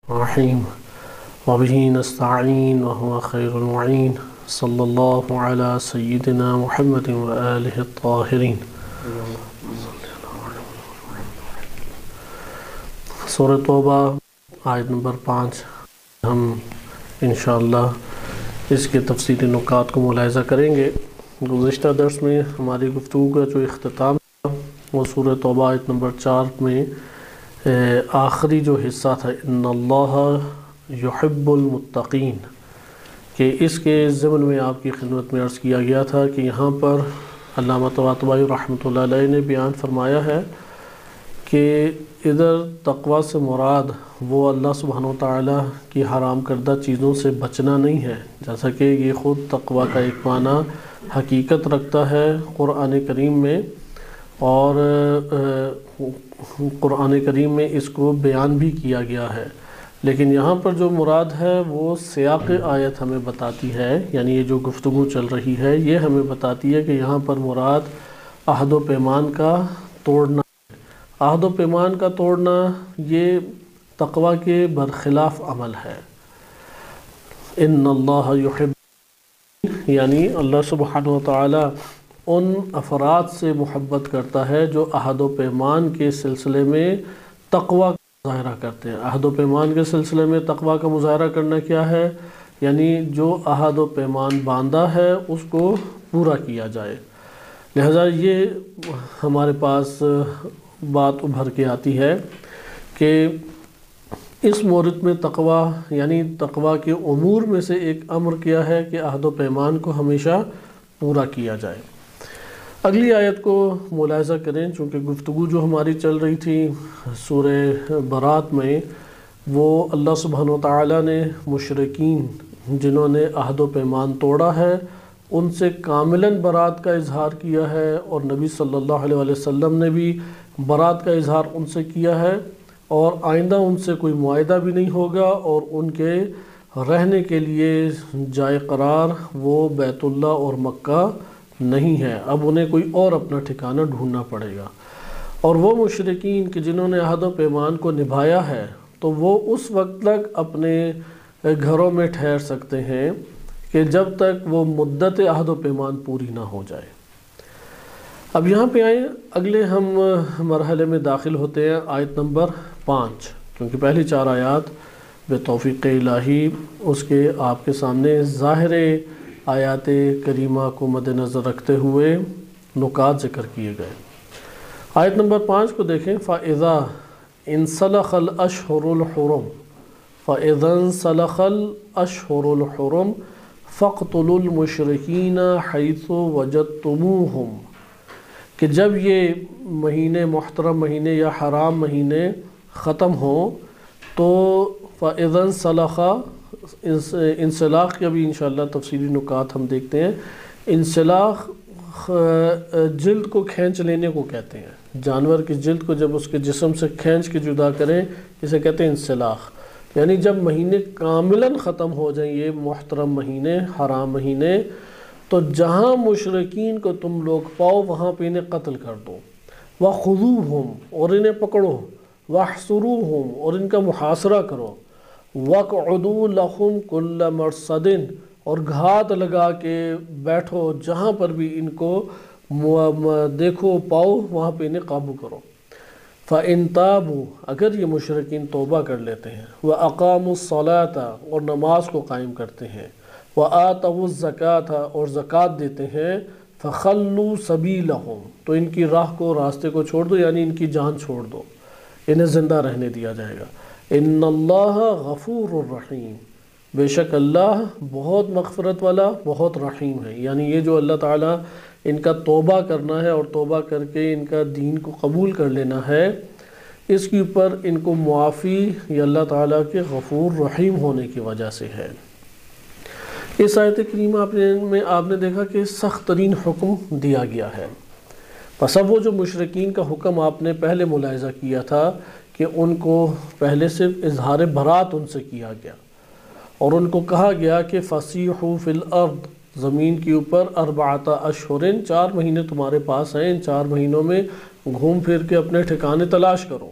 رحیم وبہ نستعین وهو خیر المعین صلی اللہ علی سیدنا محمد وآلہ الطاہرین۔ سورۃ توبہ آیت نمبر 5 ہم انشاءاللہ اس کے تفصیلی نکات کو ملاحظہ کریں گے۔ گزشتہ درس میں ہماری گفتگو کا جو اختتام تھا وہ سورۃ توبہ آیت نمبر 4 میں آخری جو حصہ تھا ان اللہ یحب المتقین، کہ اس کے ضمن میں آپ کی خدمت میں عرض کیا گیا تھا کہ یہاں پر علامہ طباطبائی رحمۃ اللہ علیہ نے بیان فرمایا ہے کہ ادھر تقوی سے مراد وہ اللہ سبحانہ وتعالی کی حرام کردہ چیزوں سے بچنا نہیں ہے، جیسا کہ یہ خود تقوی کا ایک معنی حقیقت رکھتا ہے قرآن کریم میں، اور قرآن کریم میں اس کو بیان بھی کیا گیا ہے، لیکن یہاں پر جو مراد ہے وہ سیاق آیت ہمیں بتاتی ہے، یعنی یہ جو گفتگو چل رہی ہے یہ ہمیں بتاتی ہے کہ یہاں پر مراد عہد و پیمان کا توڑنا ہے۔ عہد و پیمان کا توڑنا یہ تقوی کے برخلاف عمل ہے۔ ان اللہ یحب، یعنی اللہ سبحانہ وتعالی ان افراد سے محبت کرتا ہے جو عہد و پیمان کے سلسلے میں تقوی کا مظاہرہ کرتے ہیں۔ عہد و پیمان کے سلسلے میں تقوی کا مظاہرہ کرنا کیا ہے؟ یعنی جو عہد و پیمان باندھا ہے اس کو پورا کیا جائے۔ لہذا یہ ہمارے پاس بات ابھر کے آتی ہے کہ اس مورد میں تقوی، یعنی تقوی کے امور میں سے ایک امر کیا ہے کہ عہد و پیمان کو ہمیشہ پورا کیا جائے۔ اگلی آیت کو ملاحظہ کریں، چونکہ گفتگو جو ہماری چل رہی تھی سورہ برات میں، وہ اللہ سبحانہ وتعالی نے مشرکین جنہوں نے عہد و پیمان توڑا ہے ان سے کاملاً برات کا اظہار کیا ہے، اور نبی صلی اللہ علیہ وسلم نے بھی برات کا اظہار ان سے کیا ہے، اور آئندہ ان سے کوئی معاہدہ بھی نہیں ہوگا، اور ان کے رہنے کے لیے جائے قرار وہ بیت اللہ اور مکہ نہیں ہے، اب انہیں کوئی اور اپنا ٹھکانہ ڈھونڈنا پڑے گا۔ اور وہ مشرکین کہ جنہوں نے عہد و پیمان کو نبھایا ہے تو وہ اس وقت تک اپنے گھروں میں ٹھہر سکتے ہیں کہ جب تک وہ مدت عہد و پیمان پوری نہ ہو جائے۔ اب یہاں پہ آئیں، اگلے ہم مرحلے میں داخل ہوتے ہیں آیت نمبر 5، کیونکہ پہلی 4 آیات بتوفیق الہی اس کے آپ کے سامنے ظاہر آیات کریمہ کو مد نظر رکھتے ہوئے نکات ذکر کیے گئے۔ آیت نمبر 5 کو دیکھیں، فَإِذَا انسلخ الْأَشْهُرُ الْحُرُمُ فَإِذَا انسلخ الْأَشْهُرُ الْحُرُمُ فَاقْتُلُوا الْمُشْرِكِينَ حَيْثُ وَجَدتُّمُوهُمْ، کہ جب یہ مہینے محترم مہینے یا حرام مہینے ختم ہوں تو فَإِذَا انسلخ، انسلاخ کے بھی انشاءاللہ تفصیلی نکات ہم دیکھتے ہیں۔ انسلاخ جلد کو کھینچ لینے کو کہتے ہیں، جانور کی جلد کو جب اس کے جسم سے کھینچ کے جدا کریں اسے کہتے ہیں انسلاخ، یعنی جب مہینے کاملاً ختم ہو جائیں یہ محترم مہینے حرام مہینے، تو جہاں مشرکین کو تم لوگ پاؤ وہاں پہ انہیں قتل کر دو، وَخُذُوهُمْ، اور انہیں پکڑو، وَاحْصُرُوهُمْ، اور ان کا محاصرہ کرو، وَاقْعُدُوا لَهُمْ كُلَّ مَرْصَدٍ، اور گھات لگا کے بیٹھو جہاں پر بھی ان کو دیکھو پاؤ وہاں پہ انہیں قابو کرو۔ فَإِن تَابُوا، اگر یہ مشرکین توبہ کر لیتے ہیں، وَأَقَامُوا الصَّلَاةَ، اور نماز کو قائم کرتے ہیں، وَآتَوُا الزَّكَاةَ، اور زکوٰۃ دیتے ہیں، فَخَلُّوا سَبِيلَهُمْ، تو ان کی راہ کو راستے کو چھوڑ دو، یعنی ان کی جان چھوڑ دو، انہیں زندہ رہنے دیا جائے گا۔ ان اللہ غفور الرحیم، بے شک اللہ بہت مغفرت والا بہت رحیم ہے، یعنی یہ جو اللہ تعالیٰ ان کا توبہ کرنا ہے اور توبہ کر کے ان کا دین کو قبول کر لینا ہے، اس کے اوپر ان کو معافی یہ اللہ تعالیٰ کے غفور رحیم ہونے کی وجہ سے ہے۔ اس آیت کریمہ میں آپ نے دیکھا کہ سخت ترین حکم دیا گیا ہے۔ پس اب وہ جو مشرکین کا حکم آپ نے پہلے ملاحظہ کیا تھا کہ ان کو پہلے سے اظہار برات ان سے کیا گیا، اور ان کو کہا گیا کہ فَسِیحُوا فِی الْأَرْضِ، زمین کے اوپر 4 اشہر، 4 مہینے تمہارے پاس ہیں، ان 4 مہینوں میں گھوم پھر کے اپنے ٹھکانے تلاش کرو۔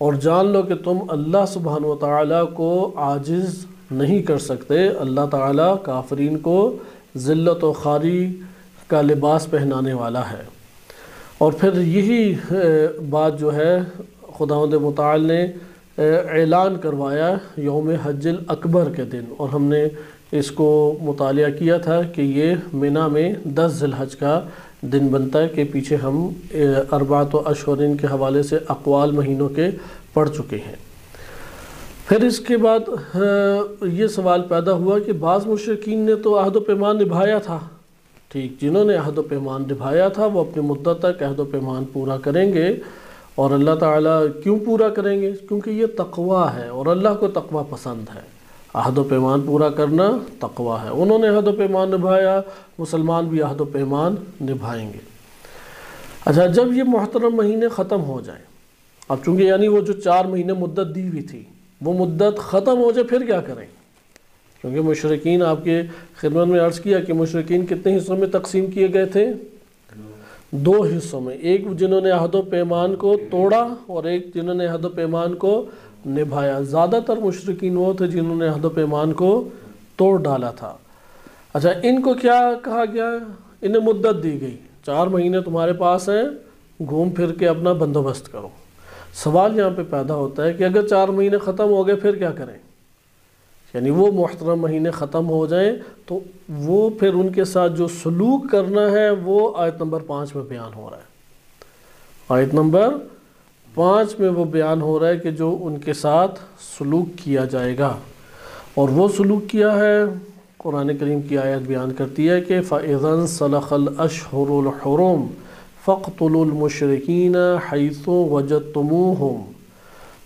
اور جان لو کہ تم اللہ سبحانہ و تعالیٰ کو عاجز نہیں کر سکتے۔ اللہ تعالیٰ کافرین کو ذلت و خواری کا لباس پہنانے والا ہے۔ اور پھر یہی بات جو ہے خداوند متعال نے اعلان کروایا یوم حج الاکبر کے دن، اور ہم نے اس کو مطالعہ کیا تھا کہ یہ منی میں 10 ذی الحج کا دن بنتا ہے، کہ پیچھے ہم اربعۃ اشہر کے حوالے سے اقوال مہینوں کے پڑھ چکے ہیں۔ پھر اس کے بعد یہ سوال پیدا ہوا کہ بعض مشرکین نے تو عہد و پیمان نبھایا تھا، ٹھیک، جنہوں نے عہد و پیمان نبھایا تھا وہ اپنی مدت تک عہد و پیمان پورا کریں گے، اور اللہ تعالیٰ کیوں پورا کریں گے؟ کیونکہ یہ تقویٰ ہے، اور اللہ کو تقویٰ پسند ہے۔ عہد و پیمان پورا کرنا تقویٰ ہے۔ انہوں نے عہد و پیمان نبھایا، مسلمان بھی عہد و پیمان نبھائیں گے۔ اچھا، جب یہ محترم مہینے ختم ہو جائیں، اب چونکہ یعنی وہ جو 4 مہینے مدت دی ہوئی تھی وہ مدت ختم ہو جائے، پھر کیا کریں؟ کیونکہ مشرکین، آپ کے خدمت میں عرض کیا کہ مشرکین کتنے حصوں میں تقسیم کیے گئے تھے؟ 2 حصوں میں، ایک جنہوں نے عہد و پیمان کو توڑا اور ایک جنہوں نے عہد و پیمان کو نبھایا۔ زیادہ تر مشرکین وہ تھے جنہوں نے عہد و پیمان کو توڑ ڈالا تھا۔ اچھا، ان کو کیا کہا گیا؟ انہیں مدت دی گئی، 4 مہینے تمہارے پاس ہیں، گھوم پھر کے اپنا بندوبست کرو۔ سوال یہاں پہ پیدا ہوتا ہے کہ اگر 4 مہینے ختم ہو گئے پھر کیا کریں؟ یعنی وہ محترم مہینے ختم ہو جائیں تو وہ پھر ان کے ساتھ جو سلوک کرنا ہے وہ آیت نمبر 5 میں بیان ہو رہا ہے۔ آیت نمبر 5 میں وہ بیان ہو رہا ہے کہ جو ان کے ساتھ سلوک کیا جائے گا، اور وہ سلوک کیا ہے قرآن کریم کی آیت بیان کرتی ہے کہ فَإِذَا انْسَلَخَ الْأَشْهُرُ الْحُرُمُ فَاقْتُلُوا الْمُشْرِكِينَ حَيْثُ وَجَدتُّمُوهُمْ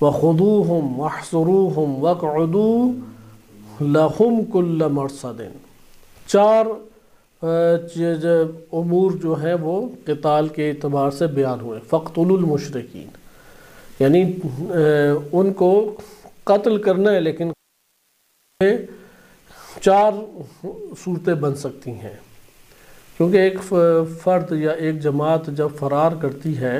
وَخُذُوهُمْ وَاحْصُرُوهُمْ وَاقْعُدُوا لَهُمْ كُلَّ مَرْصَدٍ۔ 4 امور جو ہیں وہ قتال کے اعتبار سے بیان ہوئے۔ فَاقْتُلُوا الْمُشْرِكِينَ یعنی ان کو قتل کرنا ہے، لیکن 4 صورتیں بن سکتی ہیں، کیونکہ ایک فرد یا ایک جماعت جب فرار کرتی ہے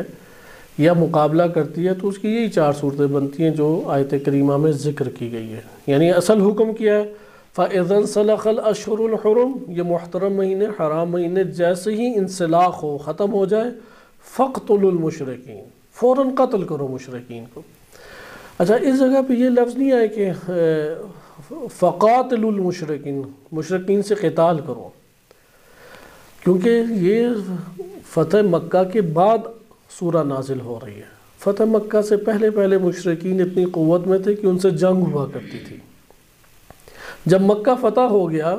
یا مقابلہ کرتی ہے تو اس کی یہی 4 صورتیں بنتی ہیں جو آیت کریمہ میں ذکر کی گئی ہے۔ یعنی اصل حکم کیا ہے؟ فَإِذَا انْسَلَخَ الْأَشْهُرُ الْحُرُمُ، یہ محترم مہینے، حرام مہینے جیسے ہی انسلاخ ہو، ختم ہو جائے، فَاقْتُلُوا الْمُشْرِكِينَ، فوراً قتل کرو مشرکین کو۔ اچھا، اس جگہ پہ یہ لفظ نہیں آئے کہ فَقَاتِلُوا الْمُشْرِكِينَ، مشرکین سے قتال کرو، کیونکہ یہ فتح مکہ کے بعد سورہ نازل ہو رہی ہے۔ فتح مکہ سے پہلے مشرکین اتنی قوت میں تھے کہ ان سے جنگ ہوا کرتی تھی۔ جب مکہ فتح ہو گیا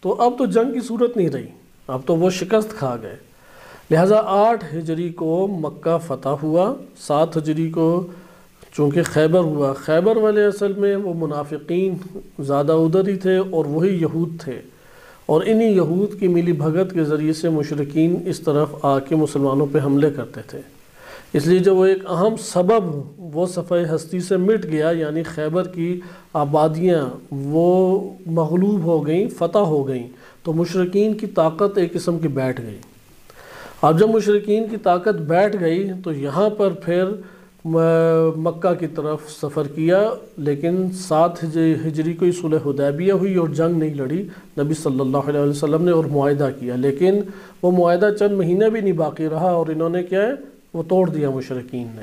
تو اب تو جنگ کی صورت نہیں رہی، اب تو وہ شکست کھا گئے۔ لہٰذا 8 ہجری کو مکہ فتح ہوا، 7 ہجری کو چونکہ خیبر ہوا۔ خیبر والے اصل میں وہ منافقین زیادہ ادھر ہی تھے اور وہی یہود تھے، اور انہی یہود کی ملی بھگت کے ذریعے سے مشرکین اس طرف آ کے مسلمانوں پہ حملے کرتے تھے۔ اس لیے جب وہ ایک اہم سبب وہ صفحہ ہستی سے مٹ گیا، یعنی خیبر کی آبادیاں وہ مغلوب ہو گئیں، فتح ہو گئیں، تو مشرکین کی طاقت ایک قسم کی بیٹھ گئی۔ اب جب مشرکین کی طاقت بیٹھ گئی تو یہاں پر پھر مکہ کی طرف سفر کیا، لیکن 7 ہجری کو ہی صلح حدیبیہ ہوئی اور جنگ نہیں لڑی نبی صلی اللہ علیہ وسلم نے، اور معاہدہ کیا، لیکن وہ معاہدہ چند مہینے بھی نہیں باقی رہا اور انہوں نے کیا ہے وہ توڑ دیا مشرکین نے۔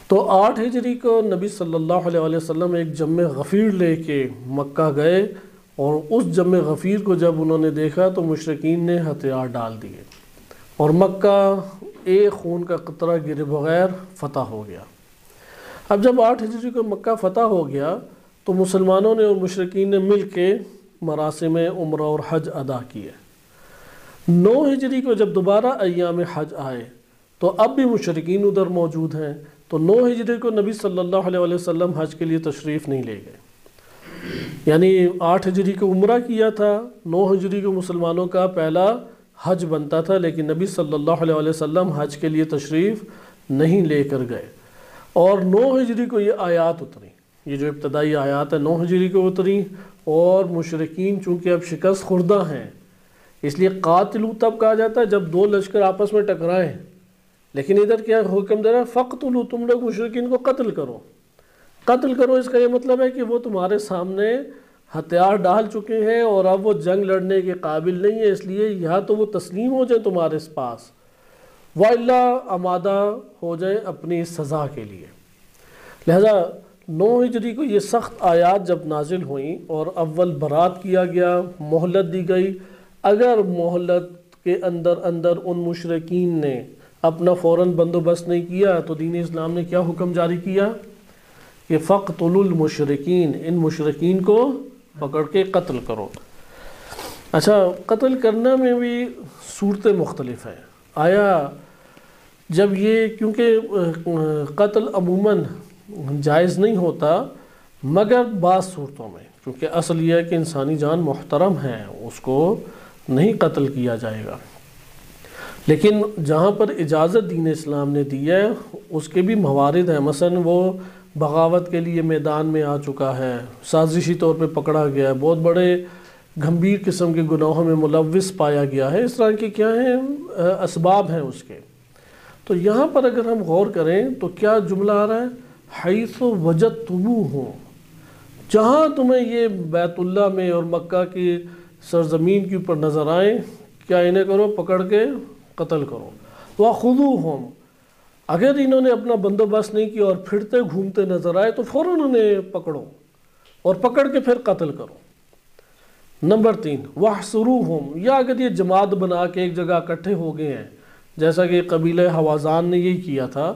تو 8 ہجری کو نبی صلی اللہ علیہ وسلم ایک جم غفیر لے کے مکہ گئے، اور اس جم غفیر کو جب انہوں نے دیکھا تو مشرکین نے ہتھیار ڈال دیے، اور مکہ ایک خون کا قطرہ گرے بغیر فتح ہو گیا۔ اب جب 8 ہجری کو مکہ فتح ہو گیا تو مسلمانوں نے اور مشرکین نے مل کے مراسم عمرہ اور حج ادا کیے۔ 9 ہجری کو جب دوبارہ ایام حج آئے تو اب بھی مشرکین ادھر موجود ہیں، تو 9 ہجری کو نبی صلی اللہ علیہ وسلم حج کے لیے تشریف نہیں لے گئے۔ یعنی 8 ہجری کو عمرہ کیا تھا، 9 ہجری کو مسلمانوں کا پہلا حج بنتا تھا، لیکن نبی صلی اللہ علیہ وسلم حج کے لیے تشریف نہیں لے کر گئے۔ اور 9 ہجری کو یہ آیات اتری، یہ جو ابتدائی آیات ہے 9 ہجری کو اتری، اور مشرکین چونکہ اب شکست خوردہ ہیں، اس لیے قاتلو تب کہا جاتا ہے جب 2 لشکر آپس میں ٹکرائیں، لیکن ادھر کیا حکم دے رہا ہے؟ فقتلوا، تم لوگ مشرکین کو قتل کرو۔ قتل کرو اس کا یہ مطلب ہے کہ وہ تمہارے سامنے ہتھیار ڈال چکے ہیں اور اب وہ جنگ لڑنے کے قابل نہیں ہے، اس لیے یا تو وہ تسلیم ہو جائیں تمہارے پاس، وَإِلَّا آمادہ ہو جائیں اپنی سزا کے لیے۔ لہذا 9 ہجری کو یہ سخت آیات جب نازل ہوئیں اور اول برات کیا گیا، مہلت دی گئی، اگر مہلت کے اندر ان مشرکین نے اپنا فوراً بندوبست نہیں کیا تو دین اسلام نے کیا حکم جاری کیا کہ فَقْتُلُوا الْمُشْرِكِينَ، ان مشرکین کو پکڑ کے قتل کرو۔ اچھا، قتل کرنا میں بھی صورتیں مختلف ہیں۔ آیا جب یہ، کیونکہ قتل عموماً جائز نہیں ہوتا مگر بعض صورتوں میں، کیونکہ اصل یہ ہے کہ انسانی جان محترم ہے، اس کو نہیں قتل کیا جائے گا، لیکن جہاں پر اجازت دین اسلام نے دی ہے اس کے بھی موارد ہیں۔ مثلا وہ بغاوت کے لیے میدان میں آ چکا ہے، سازشی طور پہ پکڑا گیا ہے، بہت بڑے گھمبیر قسم کے گناہوں میں ملوث پایا گیا ہے، اس طرح کے کیا ہیں اسباب ہیں اس کے۔ تو یہاں پر اگر ہم غور کریں تو کیا جملہ آ رہا ہے؟ حیث وجدتموہم، جہاں تمہیں یہ بیت اللہ میں اور مکہ کی سرزمین کے اوپر نظر آئیں، کیا انہیں کرو، پکڑ کے قتل کرو۔ وَخُذُوهُمْ، اگر انہوں نے اپنا بندوبست نہیں کیا اور پھرتے گھومتے نظر آئے تو فوراً انہیں پکڑو اور پکڑ کے پھر قتل کرو۔ نمبر 3، وَاحْصُرُوهُمْ، یا اگر یہ جماعت بنا کے ایک جگہ اکٹھے ہو گئے ہیں، جیسا کہ قبیلہ حوازان نے یہی کیا تھا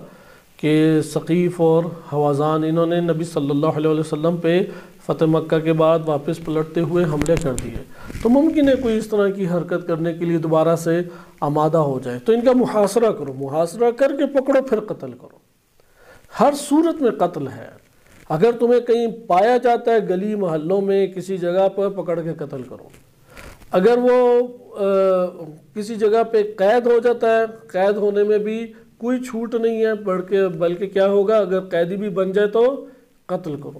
کہ ثقیف اور حوازان، انہوں نے نبی صلی اللہ علیہ وسلم پہ فتح مکہ کے بعد واپس پلٹتے ہوئے حملے کر دیے، تو ممکن ہے کوئی اس طرح کی حرکت کرنے کے لیے دوبارہ سے آمادہ ہو جائے، تو ان کا محاصرہ کرو، محاصرہ کر کے پکڑو پھر قتل کرو۔ ہر صورت میں قتل ہے، اگر تمہیں کہیں پایا جاتا ہے گلی محلوں میں کسی جگہ پر، پکڑ کے قتل کرو۔ اگر وہ کسی جگہ پہ قید ہو جاتا ہے، قید ہونے میں بھی کوئی چھوٹ نہیں ہے، بلکہ کیا ہوگا، اگر قیدی بھی بن جائے تو قتل کرو۔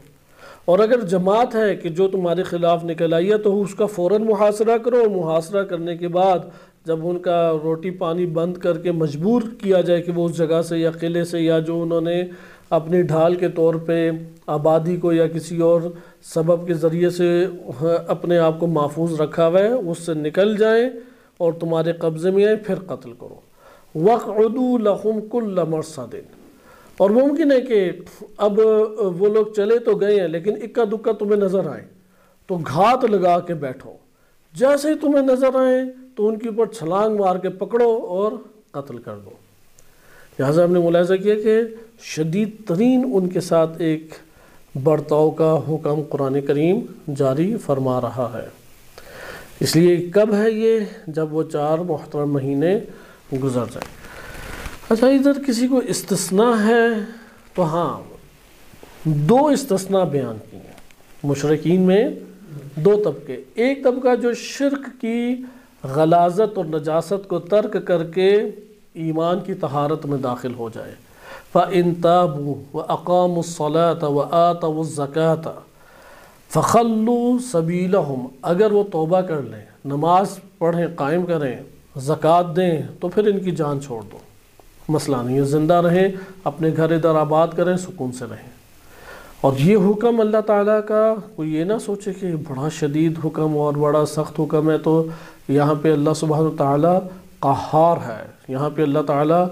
اور اگر جماعت ہے کہ جو تمہارے خلاف نکل آئی ہے تو اس کا فوراً محاصرہ کرو، اور محاصرہ کرنے کے بعد جب ان کا روٹی پانی بند کر کے مجبور کیا جائے کہ وہ اس جگہ سے یا قلعے سے یا جو انہوں نے اپنی ڈھال کے طور پہ آبادی کو یا کسی اور سبب کے ذریعے سے اپنے آپ کو محفوظ رکھا ہوا ہے، اس سے نکل جائیں اور تمہارے قبضے میں آئیں، پھر قتل کرو۔ وَاقْعُدُوا لَهُمْ كُلَّ مَرْصَدٍ، اور ممکن ہے کہ اب وہ لوگ چلے تو گئے ہیں لیکن اکا دکا تمہیں نظر آئے تو گھات لگا کے بیٹھو، جیسے ہی تمہیں نظر آئے تو ان کے اوپر چھلانگ مار کے پکڑو اور قتل کر دو۔ لہٰذا ہم نے ملاحظہ کیا کہ شدید ترین ان کے ساتھ ایک برتاؤ کا حکم قرآن کریم جاری فرما رہا ہے۔ اس لیے کب ہے یہ؟ جب وہ 4 محترم مہینے گزر جائیں۔ اچھا، ادھر کسی کو استثناء ہے تو ہاں 2 استثناء بیان کی ہیں مشرکین میں، 2 طبقے۔ ایک طبقہ جو شرک کی غلاظت اور نجاست کو ترک کر کے ایمان کی طہارت میں داخل ہو جائے، فَإِن تَابُوا وَأَقَامُوا الصَّلَاةَ وَآتَوُا الزَّكَاةَ فَخَلُّوا سَبِيلَهُمْ، اگر وہ توبہ کر لیں، نماز پڑھیں، قائم کریں، زکوٰۃ دیں، تو پھر ان کی جان چھوڑ دو، مسئلہ نہیں ہے، زندہ رہیں، اپنے گھر ادھر آباد کریں، سکون سے رہیں۔ اور یہ حکم اللہ تعالیٰ کا، کوئی یہ نہ سوچے کہ بڑا شدید حکم اور بڑا سخت حکم ہے، تو یہاں پہ اللہ سبحانہ وتعالیٰ قہار ہے، یہاں پہ اللہ تعالیٰ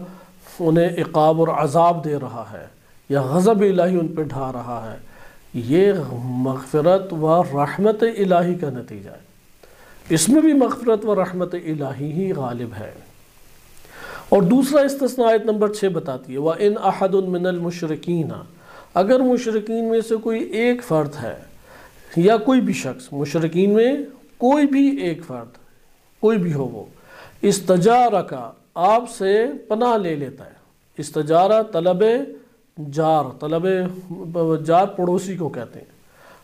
انہیں عقاب اور عذاب دے رہا ہے یا غضب الہی ان پہ ڈھا رہا ہے۔ یہ مغفرت و رحمت الہی کا نتیجہ ہے، اس میں بھی مغفرت و رحمت الہی ہی غالب ہے۔ اور دوسرا استثناء آیت نمبر 6 بتاتی ہے، وَإِنْ أَحَدٌ مِّنَ الْمُشْرِكِينَ، اگر مشرکین میں سے کوئی ایک فرد ہے یا کوئی بھی شخص، مشرکین میں کوئی بھی ایک فرد، کوئی بھی ہو، وہ استجارہ، آپ سے پناہ لے لیتا ہے۔ استجارہ طلب جار، طلب جار پڑوسی کو کہتے ہیں،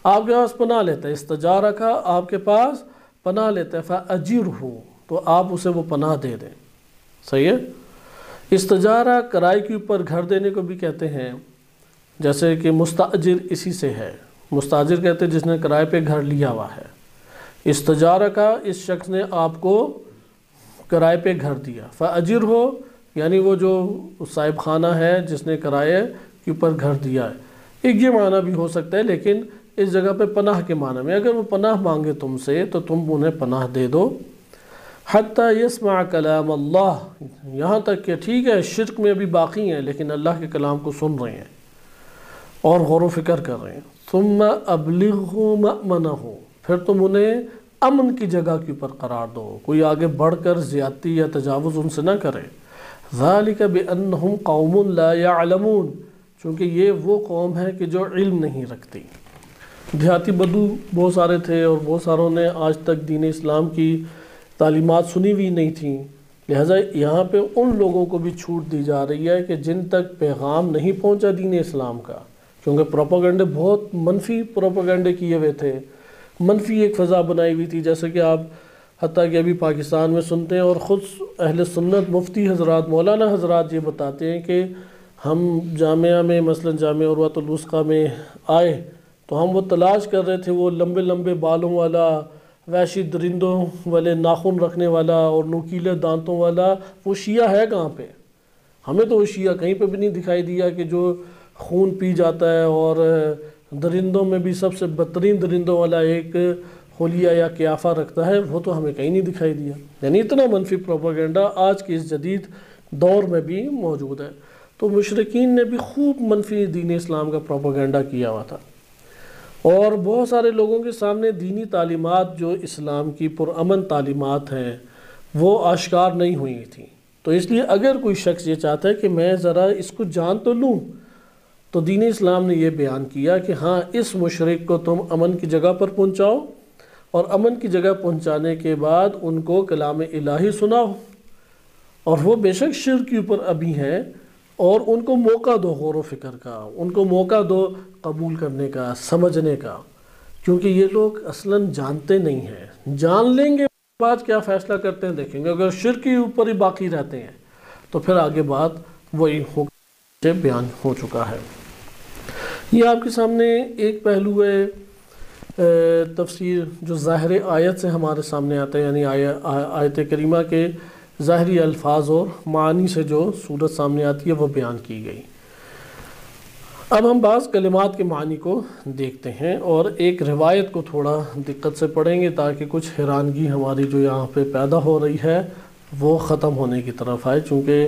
آپ کے پاس پناہ لیتا ہے، استجارہ کا آپ کے پاس پناہ لیتا ہے، فَأَجِرْهُ، تو آپ اسے وہ پناہ دے دیں۔ صحیح ہے؟ استجارہ کرائے کے اوپر گھر دینے کو بھی کہتے ہیں، جیسے کہ مستاجر اسی سے ہے، مستاجر کہتے ہیں جس نے کرائے پہ گھر لیا ہوا ہے۔ استجارہ کا اس شخص نے آپ کو کرائے پہ گھر دیا، فَأَجِرْهُ یعنی وہ جو صاحب خانہ ہے جس نے کرائے کے اوپر گھر دیا ہے. ایک یہ معنی بھی ہو سکتا ہے، لیکن اس جگہ پہ پناہ کے معنی میں اگر وہ پناہ مانگے تم سے تو تم انہیں پناہ دے دو. حتیٰ یسمع کلام اللہ، یہاں تک کہ ٹھیک ہے شرک میں بھی باقی ہیں لیکن اللہ کے کلام کو سن رہے ہیں اور غور و فکر کر رہے ہیں. ثم ابلغہ مأمنہ، پھر تم انہیں امن کی جگہ کے اوپر قرار دو، کوئی آگے بڑھ کر زیادتی یا تجاوز ان سے نہ کرے. ذالک بأنہم قوم لا يعلمون، چونکہ یہ وہ قوم ہے کہ جو علم نہیں رکھتی. دیہاتی بدو بہت سارے تھے اور بہت ساروں نے آج تک دین اسلام کی تعلیمات سنی ہوئی نہیں تھیں، لہٰذا یہاں پہ ان لوگوں کو بھی چھوٹ دی جا رہی ہے کہ جن تک پیغام نہیں پہنچا دین اسلام کا، کیونکہ پروپیگنڈے بہت منفی پروپیگنڈے کیے ہوئے تھے، منفی ایک فضا بنائی ہوئی تھی. جیسے کہ آپ حتیٰ کہ ابھی پاکستان میں سنتے ہیں اور خود اہل سنت مفتی حضرات مولانا حضرات یہ بتاتے ہیں کہ ہم جامعہ میں مثلا جامعہ عروۃ الوثقیٰ میں آئے تو ہم وہ تلاش کر رہے تھے وہ لمبے لمبے بالوں والا وحشی درندوں والے ناخن رکھنے والا اور نوکیلے دانتوں والا وہ شیعہ ہے کہاں پہ. ہمیں تو وہ شیعہ کہیں پہ بھی نہیں دکھائی دیا کہ جو خون پی جاتا ہے اور درندوں میں بھی سب سے بدترین درندوں والا ایک خلیہ یا قیافہ رکھتا ہے، وہ تو ہمیں کہیں نہیں دکھائی دیا. یعنی اتنا منفی پروپیگنڈا آج کے اس جدید دور میں بھی موجود ہے. تو مشرکین نے بھی خوب منفی دین اسلام کا پروپیگنڈا کیا ہوا تھا اور بہت سارے لوگوں کے سامنے دینی تعلیمات جو اسلام کی پرامن تعلیمات ہیں وہ آشکار نہیں ہوئی تھیں. تو اس لیے اگر کوئی شخص یہ چاہتا ہے کہ میں ذرا اس کو جان تو لوں، تو دین اسلام نے یہ بیان کیا کہ ہاں اس مشرک کو تم امن کی جگہ پر پہنچاؤ اور امن کی جگہ پہنچانے کے بعد ان کو کلام الہی سناؤ، اور وہ بے شک شرک کے اوپر ابھی ہیں، اور ان کو موقع دو غور و فکر کا، ان کو موقع دو قبول کرنے کا، سمجھنے کا، کیونکہ یہ لوگ اصلاً جانتے نہیں ہیں. جان لیں گے بعد کیا فیصلہ کرتے ہیں دیکھیں گے. اگر شرک کے اوپر ہی باقی رہتے ہیں تو پھر آگے بات وہی سے بیان ہو چکا ہے. یہ آپ کے سامنے ایک پہلو ہے تفسیر جو ظاہر آیت سے ہمارے سامنے آتا ہے، یعنی آیت کریمہ کے ظاہری الفاظ اور معانی سے جو صورت سامنے آتی ہے وہ بیان کی گئی. اب ہم بعض کلمات کے معنی کو دیکھتے ہیں اور ایک روایت کو تھوڑا دقت سے پڑھیں گے تاکہ کچھ حیرانگی ہماری جو یہاں پہ پیدا ہو رہی ہے وہ ختم ہونے کی طرف آئے. چونکہ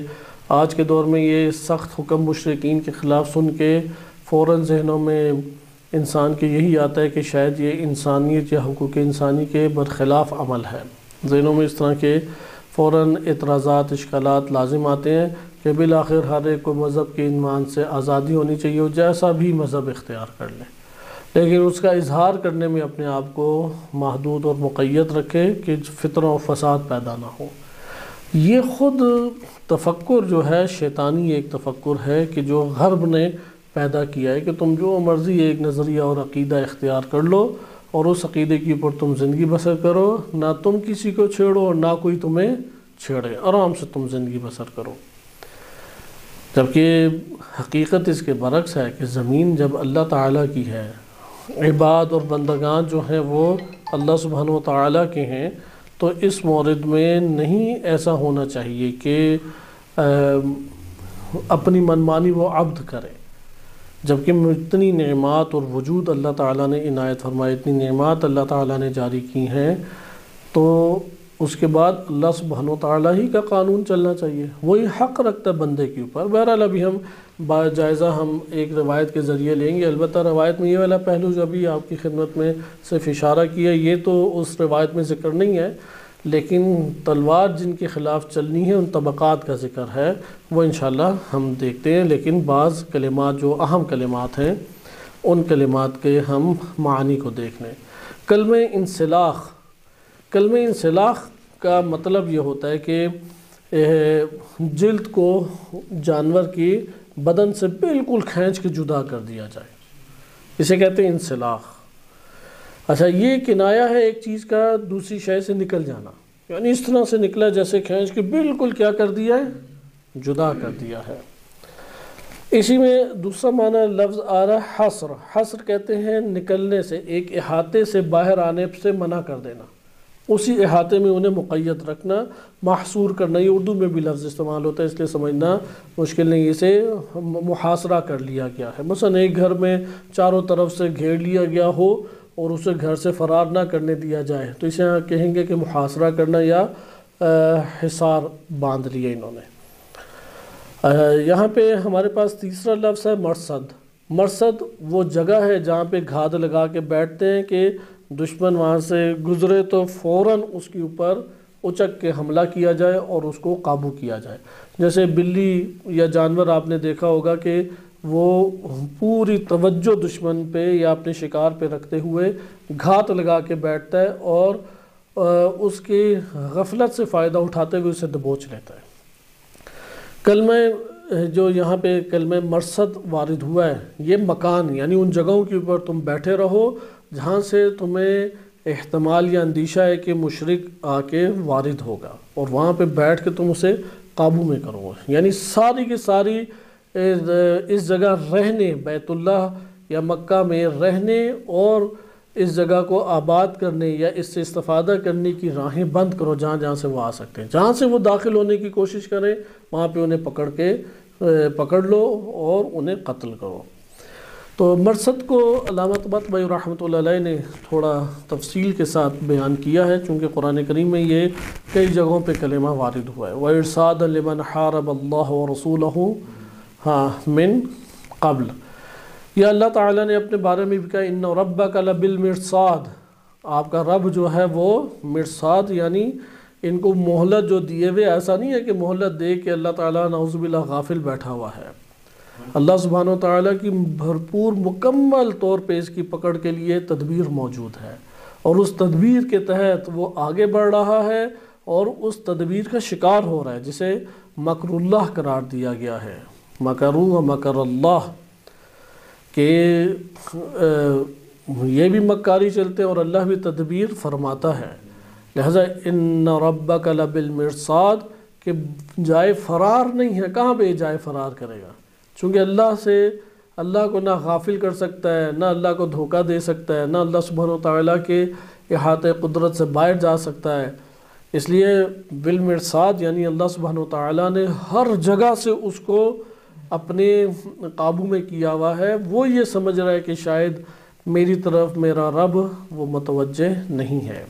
آج کے دور میں یہ سخت حکم مشرکین کے خلاف سن کے فوراً ذہنوں میں انسان کے یہی آتا ہے کہ شاید یہ انسانیت یا حقوق انسانی کے برخلاف عمل ہے. ذہنوں میں اس طرح کے فوراً اعتراضات اشکالات لازم آتے ہیں کہ بالآخر ہر ایک کو مذہب کے عنوان سے آزادی ہونی چاہیے، وہ جیسا بھی مذہب اختیار کر لے، لیکن اس کا اظہار کرنے میں اپنے آپ کو محدود اور مقید رکھے کہ فتنہ و فساد پیدا نہ ہو. یہ خود تفکر جو ہے شیطانی ایک تفکر ہے کہ جو غرب نے پیدا کیا ہے کہ تم جو مرضی ایک نظریہ اور عقیدہ اختیار کر لو اور اس عقیدے کے اوپر تم زندگی بسر کرو، نہ تم کسی کو چھیڑو اور نہ کوئی تمہیں چھیڑے، آرام سے تم زندگی بسر کرو. جبکہ حقیقت اس کے برعکس ہے کہ زمین جب اللہ تعالیٰ کی ہے، عباد اور بندگان جو ہیں وہ اللہ سبحانہ و تعالیٰ کے ہیں، تو اس مورد میں نہیں ایسا ہونا چاہیے کہ اپنی منمانی وہ عبد کرے. جبکہ اتنی نعمات اور وجود اللہ تعالیٰ نے عنایت فرمائے، اتنی نعمات اللہ تعالیٰ نے جاری کی ہیں، تو اس کے بعد اللہ سبحانہ و تعالیٰ ہی کا قانون چلنا چاہیے، وہی حق رکھتا ہے بندے کے اوپر. بہرحال ابھی ہم جائزہ ہم ایک روایت کے ذریعے لیں گے. البتہ روایت میں یہ والا پہلو جو ابھی آپ کی خدمت میں صرف اشارہ کیا یہ تو اس روایت میں ذکر نہیں ہے، لیکن تلوار جن کے خلاف چلنی ہے ان طبقات کا ذکر ہے، وہ انشاءاللہ ہم دیکھتے ہیں. لیکن بعض کلمات جو اہم کلمات ہیں ان کلمات کے ہم معانی کو دیکھ لیں. کلمہ انسلاخ، کلمہ انسلاخ کا مطلب یہ ہوتا ہے کہ جلد کو جانور کی بدن سے بالکل کھینچ کے جدا کر دیا جائے، اسے کہتے ہیں انسلاخ. اچھا، یہ کنایا ہے ایک چیز کا دوسری شے سے نکل جانا، یعنی اس طرح سے نکلا جیسے کھینچ کے بالکل کیا کر دیا ہے، جدا کر دیا ہے. اسی میں دوسرا معنی لفظ آ رہا ہے حصر. حصر کہتے ہیں نکلنے سے، ایک احاطے سے باہر آنے سے منع کر دینا، اسی احاطے میں انہیں مقید رکھنا، محصور کرنا، یہ اردو میں بھی لفظ استعمال ہوتا ہے، اس لیے سمجھنا مشکل نہیں، اسے محاصرہ کر لیا گیا ہے۔ مثلا ایک گھر میں چاروں طرف سے گھیر لیا گیا ہو اور اسے گھر سے فرار نہ کرنے دیا جائے تو اسے کہیں گے کہ محاصرہ کرنا یا حصار باندھ لیا انہوں نے۔ یہاں پہ ہمارے پاس تیسرا لفظ ہے مرصد۔ مرصد وہ جگہ ہے جہاں پہ گھات لگا کے بیٹھتے ہیں کہ دشمن وہاں سے گزرے تو فوراً اس کے اوپر اچک کے حملہ کیا جائے اور اس کو قابو کیا جائے۔ جیسے بلی یا جانور آپ نے دیکھا ہوگا کہ وہ پوری توجہ دشمن پہ یا اپنے شکار پہ رکھتے ہوئے گھات لگا کے بیٹھتا ہے اور اس کی غفلت سے فائدہ اٹھاتے ہوئے اسے دبوچ لیتا ہے۔ کلمہ جو یہاں پہ کلمہ مرصد وارد ہوا ہے یہ مکان یعنی ان جگہوں کے اوپر تم بیٹھے رہو جہاں سے تمہیں احتمال یا اندیشہ ہے کہ مشرک آ کے وارد ہوگا، اور وہاں پہ بیٹھ کے تم اسے قابو میں کرو، یعنی ساری کی ساری اس جگہ رہنے، بیت اللہ یا مکہ میں رہنے اور اس جگہ کو آباد کرنے یا اس سے استفادہ کرنے کی راہیں بند کرو جہاں جہاں سے وہ آ سکتے ہیں۔ جہاں سے وہ داخل ہونے کی کوشش کریں وہاں پہ انہیں پکڑ لو اور انہیں قتل کرو۔ تو مرصد کو علامہ طباطبائی رحمۃ اللہ علیہ نے تھوڑا تفصیل کے ساتھ بیان کیا ہے، چونکہ قرآن کریم میں یہ کئی جگہوں پہ کلمہ وارد ہوا ہے۔ وَإِرْصَادًا لِمَنْ حَارَبَ اللَّهَ وَرَسُولَهُ مِنْ قَبْلِ، یہ اللہ تعالیٰ نے اپنے بارے میں بھی کہا اِنَّ رَبَّكَ لَبِالْمِرْصَادِ، آپ کا رب جو ہے وہ مرصاد یعنی ان کو مہلت جو دیے ہوئے، ایسا نہیں ہے کہ مہلت دے کے اللہ تعالیٰ نعوذ باللہ غافل بیٹھا ہوا ہے۔ اللہ سبحانہ و تعالیٰ کی بھرپور مکمل طور پہ اس کی پکڑ کے لیے تدبیر موجود ہے، اور اس تدبیر کے تحت وہ آگے بڑھ رہا ہے اور اس تدبیر کا شکار ہو رہا ہے، جسے مکر اللہ قرار دیا گیا ہے، مکروا و مکر اللہ، کہ یہ بھی مکاری چلتے ہیں اور اللہ بھی تدبیر فرماتا ہے۔ لہذا ان ربک لبالمرصاد کہ جائے فرار نہیں ہے، کہاں پہ جائے فرار کرے گا، چونکہ اللہ کو نہ غافل کر سکتا ہے، نہ اللہ کو دھوکہ دے سکتا ہے، نہ اللہ سبحانہ وتعالیٰ کے احاطہ قدرت سے باہر جا سکتا ہے۔ اس لیے بالمرصاد یعنی اللہ سبحانہ وتعالیٰ نے ہر جگہ سے اس کو اپنے قابو میں کیا ہوا ہے۔ وہ یہ سمجھ رہا ہے کہ شاید میری طرف میرا رب وہ متوجہ نہیں ہے۔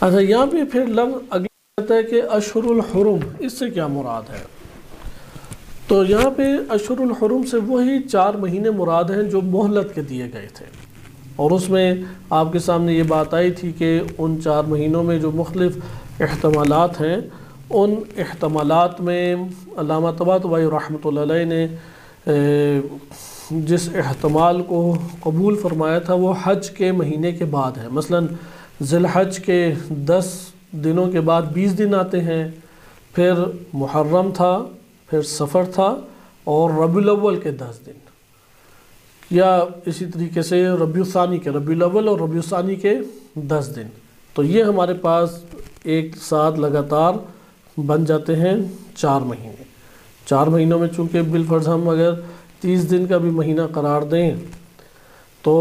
اچھا، یہاں پہ پھر لفظ اگلا آتا ہے کہ اشہر الحرم، اس سے کیا مراد ہے؟ تو یہاں پہ اشہر الحرم سے وہی 4 مہینے مراد ہیں جو مہلت کے دیے گئے تھے، اور اس میں آپ کے سامنے یہ بات آئی تھی کہ ان 4 مہینوں میں جو مختلف احتمالات ہیں، ان احتمالات میں علامہ طباطبائی رحمۃ اللہ علیہ نے جس احتمال کو قبول فرمایا تھا وہ حج کے مہینے کے بعد ہے۔ مثلا ذی الحج کے 10 دنوں کے بعد 20 دن آتے ہیں، پھر محرم تھا، پھر سفر تھا، اور ربیع الاول کے 10 دن، یا اسی طریقے سے ربیع الثانی کے، ربیع الاول اور ربیع الثانی کے 10 دن۔ تو یہ ہمارے پاس ایک ساتھ لگاتار بن جاتے ہیں 4 مہینے۔ 4 مہینوں میں چونکہ بالفرض ہم اگر 30 دن کا بھی مہینہ قرار دیں تو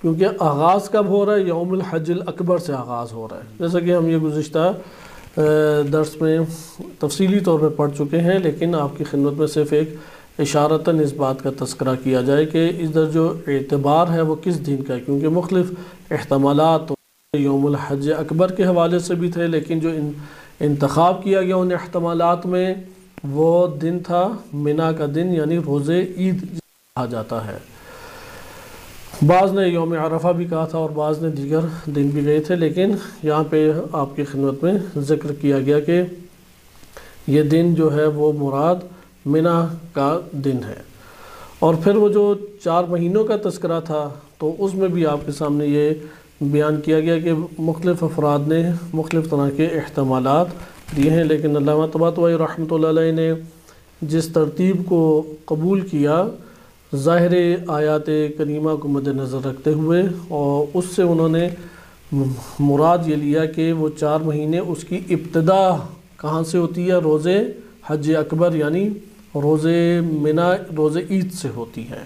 کیونکہ آغاز کب ہو رہا ہے؟ یوم الحج الاکبر سے آغاز ہو رہا ہے، جیسا کہ ہم یہ گزشتہ درس میں تفصیلی طور پہ پڑھ چکے ہیں، لیکن آپ کی خدمت میں صرف ایک اشارتاً اس بات کا تذکرہ کیا جائے کہ ادھر جو اعتبار ہے وہ کس دن کا ہے، کیونکہ مختلف احتمالات یوم الحج اکبر کے حوالے سے بھی تھے، لیکن جو انتخاب کیا گیا ان احتمالات میں وہ دن تھا منا کا دن، یعنی روز عید کہا جاتا ہے۔ بعض نے یوم عرفہ بھی کہا تھا اور بعض نے دیگر دن بھی گئے تھے، لیکن یہاں پہ آپ کی خدمت میں ذکر کیا گیا کہ یہ دن جو ہے وہ مراد منا کا دن ہے۔ اور پھر وہ جو 4 مہینوں کا تذکرہ تھا تو اس میں بھی آپ کے سامنے یہ بیان کیا گیا کہ مختلف افراد نے مختلف طرح کے احتمالات دیے ہیں، لیکن علامہ طباطبائی رحمۃ اللہ علیہ نے جس ترتیب کو قبول کیا ظاہر آیات کریمہ کو مد نظر رکھتے ہوئے، اور اس سے انہوں نے مراد یہ لیا کہ وہ 4 مہینے اس کی ابتدا کہاں سے ہوتی ہے؟ روز حج اکبر یعنی روز منا، روز عید سے ہوتی ہے،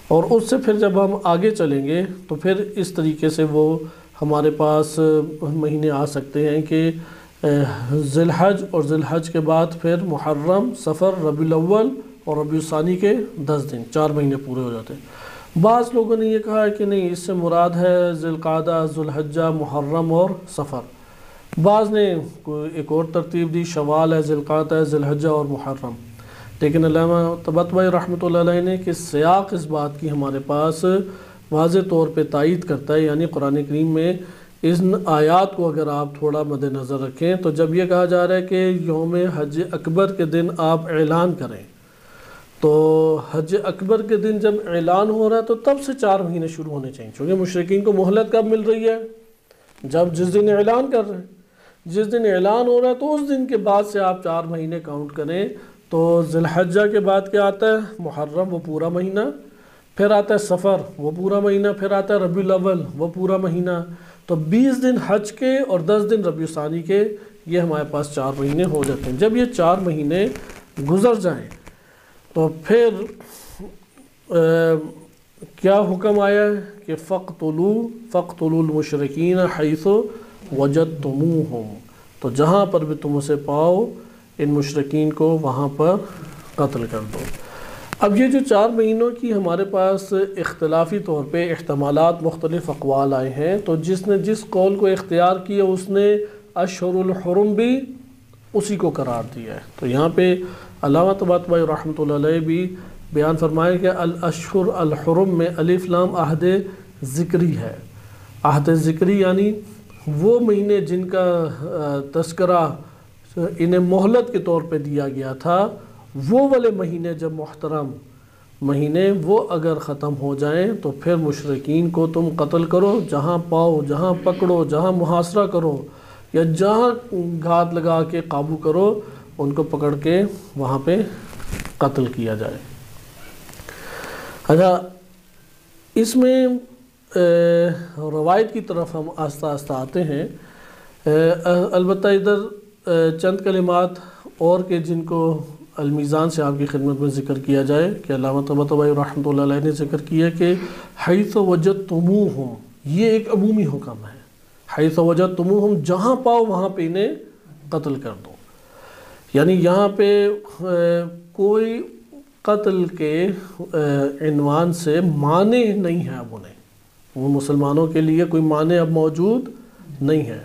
اور اس سے پھر جب ہم آگے چلیں گے تو پھر اس طریقے سے وہ ہمارے پاس مہینے آ سکتے ہیں کہ ذی الحج، اور ذی الحج کے بعد پھر محرم، صفر، ربیع الاول اور ربیع الثانی کے 10 دن، 4 مہینے پورے ہو جاتے ہیں۔ بعض لوگوں نے یہ کہا ہے کہ نہیں، اس سے مراد ہے ذی القعدہ، ذو الحجہ، محرم اور صفر۔ بعض نے ایک اور ترتیب دی، شوال ہے، ذی القعدہ، ذی الحجہ اور محرم۔ لیکن علامہ طباطبائی رحمۃ اللہ علیہ نے کہ سیاق اس بات کی ہمارے پاس واضح طور پہ تائید کرتا ہے، یعنی قرآن کریم میں ان آیات کو اگر آپ تھوڑا مد نظر رکھیں تو جب یہ کہا جا رہا ہے کہ یوم حج اکبر کے دن آپ اعلان کریں، تو حج اکبر کے دن جب اعلان ہو رہا ہے تو تب سے 4 مہینے شروع ہونے چاہیے، چونکہ مشرکین کو مہلت کب مل رہی ہے؟ جس دن اعلان کر رہے ہیں، جس دن اعلان ہو رہا ہے تو اس دن کے بعد سے آپ 4 مہینے کاؤنٹ کریں۔ تو ذی الحجہ کے بعد کیا آتا ہے؟ محرم، وہ پورا مہینہ، پھر آتا ہے صفر، وہ پورا مہینہ، پھر آتا ہے ربیع الاول، وہ پورا مہینہ۔ تو 20 دن حج کے اور 10 دن ربیع ثانی کے، یہ ہمارے پاس 4 مہینے ہو جاتے ہیں۔ جب یہ 4 مہینے گزر جائیں تو پھر کیا حکم آیا ہے کہ فَاقْتُلُوا الْمُشْرِكِينَ حَيْثُ وَجَدْتُمُوهُمْ، تو جہاں پر بھی تم اسے پاؤ ان مشرکین کو وہاں پر قتل کر دو۔ اب یہ جو 4 مہینوں کی ہمارے پاس اختلافی طور پہ احتمالات، مختلف اقوال آئے ہیں، تو جس نے جس قول کو اختیار کیا اس نے اشہر الحرم بھی اسی کو قرار دیا ہے۔ تو یہاں پہ علامہ طباطبائی رحمۃ اللہ علیہ بھی بیان فرمائے کہ الاشہر الحرم میں الف لام عہد ذکری ہے۔ عہد ذکری یعنی وہ مہینے جن کا تذکرہ انہیں مہلت کے طور پہ دیا گیا تھا، وہ والے مہینے جب محترم مہینے وہ اگر ختم ہو جائیں تو پھر مشرکین کو تم قتل کرو، جہاں پاؤ، جہاں پکڑو، جہاں محاصرہ کرو یا جہاں گھات لگا کے قابو کرو، ان کو پکڑ کے وہاں پہ قتل کیا جائے۔ اچھا، اس میں روایت کی طرف ہم آہستہ آہستہ آتے ہیں۔ البتہ ادھر چند کلمات اور کہ جن کو المیزان سے آپ کی خدمت میں ذکر کیا جائے کہ علامہ طباطبائی رحمۃ اللہ علیہ نے ذکر کیا کہ حیث وجدتموہم، یہ ایک عمومی حکم ہے۔ حیث وجدتموہم، جہاں پاؤ وہاں پہ انہیں قتل کر دو، یعنی یہاں پہ کوئی قتل کے عنوان سے مانع نہیں ہے اب انہیں، وہ مسلمانوں کے لیے کوئی مانع اب موجود نہیں ہے۔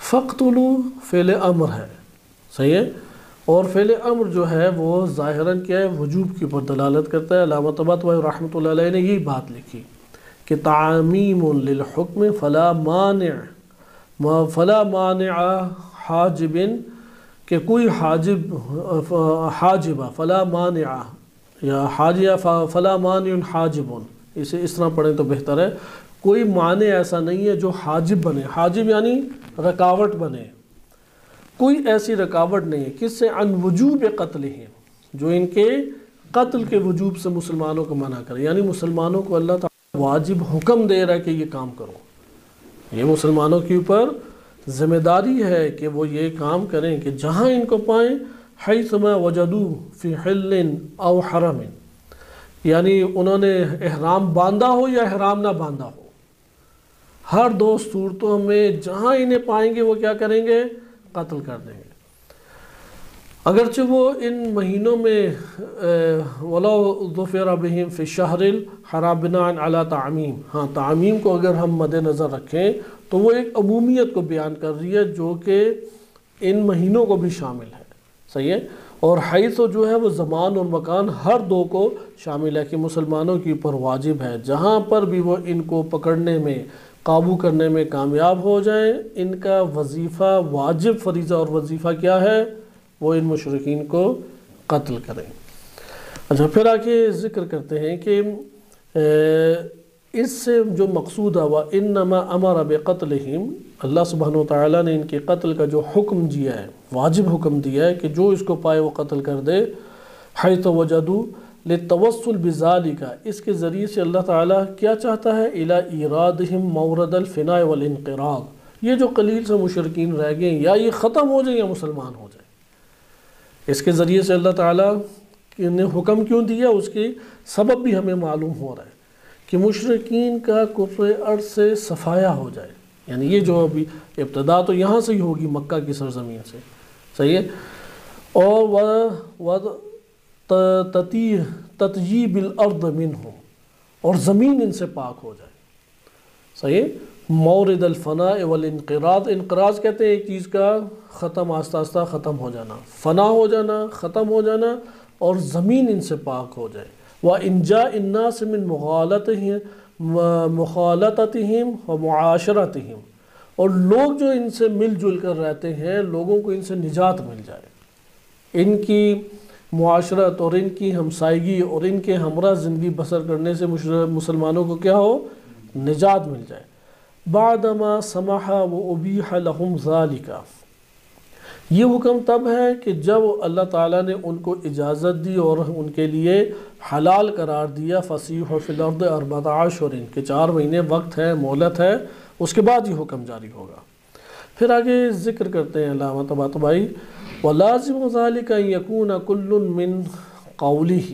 فَاقْتُلُوا فعل امر ہے، صحیح ہے، اور فعل امر جو ہے وہ ظاہراً کیا ہے؟ وجوب کے اوپر دلالت کرتا ہے۔ علامہ طباطبائی رحمۃ اللہ علیہ نے یہی بات لکھی کہ تعمیم للحکم فلا مانع حاجب، کہ کوئی حاجبہ فلا مانع، یا حاجیہ فلا مانع حاجب، اسے اس طرح پڑھیں تو بہتر ہے۔ کوئی معنی ایسا نہیں ہے جو حاجب بنے، حاجب یعنی رکاوٹ بنے، کوئی ایسی رکاوٹ نہیں ہے کس سے؟ عن وجوب قتلہم، جو ان کے قتل کے وجوب سے مسلمانوں کو منع کرے، یعنی مسلمانوں کو اللہ تعالیٰ واجب حکم دے رہا ہے کہ یہ کام کرو، یہ مسلمانوں کے اوپر ذمہ داری ہے کہ وہ یہ کام کریں کہ جہاں ان کو پائیں، حیثما وجدو فی حل او حرم، یعنی انہوں نے احرام باندھا ہو یا احرام نہ باندھا ہو، ہر 2 صورتوں میں جہاں انہیں پائیں گے وہ کیا کریں گے؟ قتل کر دیں گے۔ اگرچہ وہ ان مہینوں میں وَلَوْ ظُفِرَ بِهِمْ فِي الشَّهْرِ الْحَرَامِ بِنَاءً عَلَى تعمیم، ہاں تعمیم کو اگر ہم مد نظر رکھیں تو وہ ایک عمومیت کو بیان کر رہی ہے جو کہ ان مہینوں کو بھی شامل ہے، صحیح ہے، اور حیث جو ہے وہ زمان اور مکان ہر 2 کو شامل ہے کہ مسلمانوں کے اوپر واجب ہے جہاں پر بھی وہ ان کو پکڑنے میں، قابو کرنے میں کامیاب ہو جائیں، ان کا وظیفہ، واجب فریضہ اور وظیفہ کیا ہے؟ وہ ان مشرکین کو قتل کریں۔ اچھا، پھر آگے ذکر کرتے ہیں کہ اس سے جو مقصود ہے وَإِنَّمَا أَمَرَ بِقَتْلِهِمْ، اللہ سبحانہ وتعالیٰ نے ان کے قتل کا جو حکم دیا ہے، واجب حکم دیا ہے کہ جو اس کو پائے وہ قتل کر دے، حیث وجدوا للتوسل بذالک، اس کے ذریعے سے اللہ تعالیٰ کیا چاہتا ہے؟ الی ایرادہم مورد الفناء والانقراض، یہ جو قلیل سے مشرکین رہ گئے یا یہ ختم ہو جائیں یا مسلمان ہو جائیں، اس کے ذریعے سے اللہ تعالیٰ نے حکم کیوں دیا؟ اس کی سبب بھی ہمیں معلوم ہو رہا ہے کہ مشرکین کا کفر ارض سے صفایا ہو جائے، یعنی یہ جو ابھی ابتدا تو یہاں سے ہی ہوگی، مکہ کی سرزمین سے، صحیح ہے. اور تطیب الارض منہم، اور زمین ان سے پاک ہو جائے، صحیح ہے. مورد الفناء والانقراض، انقراض کہتے ہیں ایک چیز کا ختم، آہستہ آہستہ ختم ہو جانا، فنا ہو جانا، ختم ہو جانا، اور زمین ان سے پاک ہو جائے. وَإِنْجَاءِ النَّاسِ مِنْ مُخَالَطَتِهِمْ وَمُعَاشَرَتِهِمْ، اور لوگ جو ان سے مل جل کر رہتے ہیں، لوگوں کو ان سے نجات مل جائے، ان کی معاشرت اور ان کی ہمسائیگی اور ان کے ہمراہ زندگی بسر کرنے سے مسلمانوں کو کیا ہو، نجات مل جائے. بعدما سمح وابیح لهم ذالک، یہ حکم تب ہے کہ جب اللہ تعالیٰ نے ان کو اجازت دی اور ان کے لیے حلال قرار دیا. فسیحوا فی الارض 14 اشہر، کہ 4 مہینے وقت ہے، مہلت ہے، اس کے بعد یہ حکم جاری ہوگا. پھر آگے ذکر کرتے ہیں علامہ طباطبائی، وَلَازِمُ ذَلِكَ أَن يَكُونَ كُلٌّ مِّن قَوْلِهِ،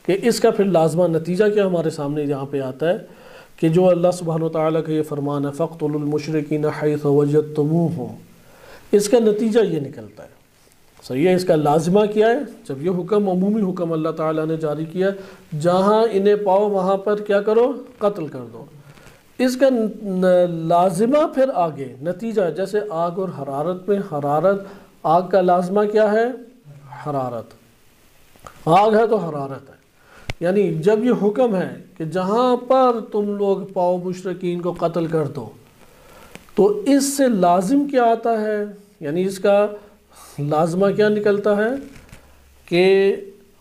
کہ اس کا پھر لازمہ نتیجہ کیا ہمارے سامنے یہاں پہ آتا ہے کہ جو اللہ سبحانہ وتعالیٰ کا یہ فرمان ہے فَاقْتُلُوا الْمُشْرِكِينَ حَيْثَ وَجَدتُّمُوهُمْ، اس کا نتیجہ یہ نکلتا ہے، صحیح ہے. اس کا لازمہ کیا ہے؟ جب یہ حکم عمومی حکم اللہ تعالیٰ نے جاری کیا، جہاں انہیں پاؤ وہاں پر کیا کرو، قتل کر دو. اس کا لازمہ پھر آگے نتیجہ، جیسے آگ اور حرارت میں، حرارت، آگ کا لازمہ کیا ہے؟ حرارت، آگ ہے تو حرارت ہے. یعنی جب یہ حکم ہے کہ جہاں پر تم لوگ پاؤ مشرکین کو قتل کر دو، تو اس سے لازم کیا آتا ہے؟ یعنی اس کا لازمہ کیا نکلتا ہے کہ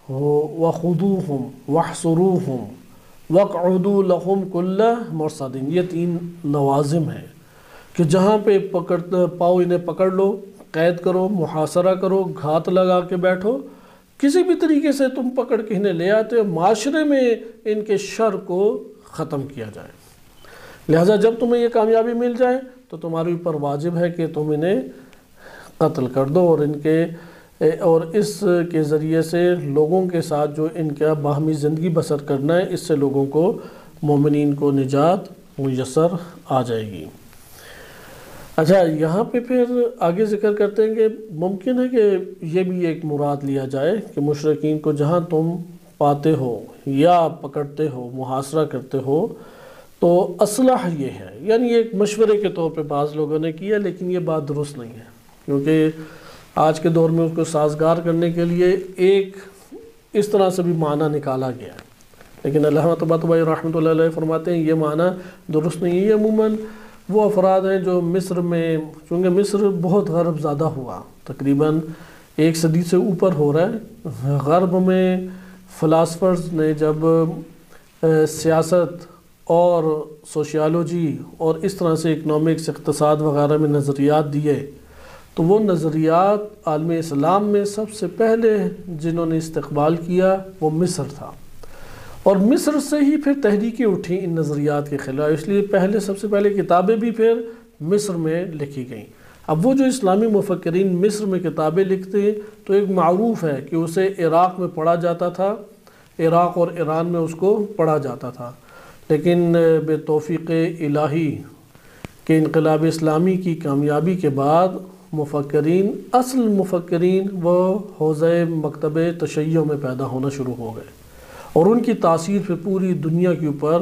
وَخُذُوهُمْ وَاحْصُرُوهُمْ وَاقْعُدُوا لَهُمْ كُلَّ مُرْصَدٍ، یہ 3 لوازم ہیں کہ جہاں پہ پاؤ انہیں پکڑ لو، قید کرو، محاصرہ کرو، گھات لگا کے بیٹھو، کسی بھی طریقے سے تم پکڑ کے انہیں لے آتے ہو، معاشرے میں ان کے شر کو ختم کیا جائے. لہٰذا جب تمہیں یہ کامیابی مل جائے تو تمہارے اوپر واجب ہے کہ تم انہیں قتل کر دو، اور اس کے ذریعے سے لوگوں کے ساتھ جو ان کا باہمی زندگی بسر کرنا ہے، اس سے لوگوں کو، مومنین کو نجات میسر آ جائے گی. اچھا، یہاں پہ پھر آگے ذکر کرتے ہیں کہ ممکن ہے کہ یہ بھی ایک مراد لیا جائے کہ مشرکین کو جہاں تم پاتے ہو یا پکڑتے ہو، محاصرہ کرتے ہو، تو اصلح یہ ہے. یعنی ایک مشورے کے طور پہ بعض لوگوں نے کیا، لیکن یہ بات درست نہیں ہے، کیونکہ آج کے دور میں اس کو سازگار کرنے کے لیے ایک اس طرح سے بھی معنی نکالا گیا ہے. لیکن علامہ طباطبائی رحمۃ اللہ علیہ فرماتے ہیں یہ معنی درست نہیں ہے. یہ عموماً وہ افراد ہیں جو مصر میں، چونکہ مصر بہت غرب زادہ ہوا، تقریباً 1 صدی سے اوپر ہو رہا ہے. غرب میں فلاسفرز نے جب سیاست اور سوشیالوجی اور اس طرح سے اکنامکس، اقتصاد وغیرہ میں نظریات دیے، تو وہ نظریات عالم اسلام میں سب سے پہلے جنہوں نے استقبال کیا وہ مصر تھا، اور مصر سے ہی پھر تحریکیں اٹھیں ان نظریات کے خلاف. اس لیے سب سے پہلے کتابیں بھی پھر مصر میں لکھی گئیں. اب وہ جو اسلامی مفکرین مصر میں کتابیں لکھتے ہیں تو ایک معروف ہے کہ اسے عراق میں پڑھا جاتا تھا، عراق اور ایران میں اس کو پڑھا جاتا تھا. لیکن بے توفیق الہی کے انقلاب اسلامی کی کامیابی کے بعد مفکرین، اصل مفکرین وہ حوزہ مکتب تشیع میں پیدا ہونا شروع ہو گئے، اور ان کی تاثیر پھر پوری دنیا کے اوپر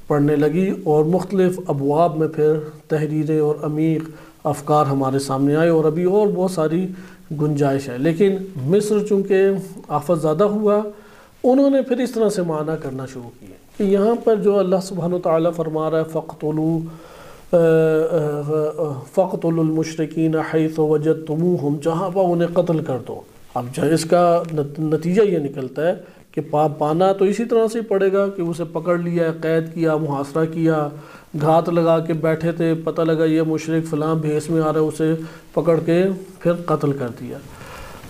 پڑنے لگی، اور مختلف ابواب میں پھر تحریریں اور عمیق افکار ہمارے سامنے آئے، اور ابھی اور بہت ساری گنجائش ہے. لیکن مصر چونکہ آفت زدہ ہوا، انہوں نے پھر اس طرح سے معنی کرنا شروع کیے کہ یہاں پر جو اللہ سبحانہ وتعالیٰ فرما رہا ہے فَاقْتُلُوا الْمُشْرِكِينَ حَيْثُ وَجَدتُّمُوهُمْ، جہاں پا انہیں قتل کر دو. اب اس کا نتیجہ یہ نکلتا ہے کہ پانا تو اسی طرح سے پڑے گا کہ اسے پکڑ لیا، قید کیا، محاصرہ کیا، گھات لگا کے بیٹھے تھے، پتہ لگا یہ مشرک فلاں بھیس میں آ رہا ہے، اسے پکڑ کے پھر قتل کر دیا.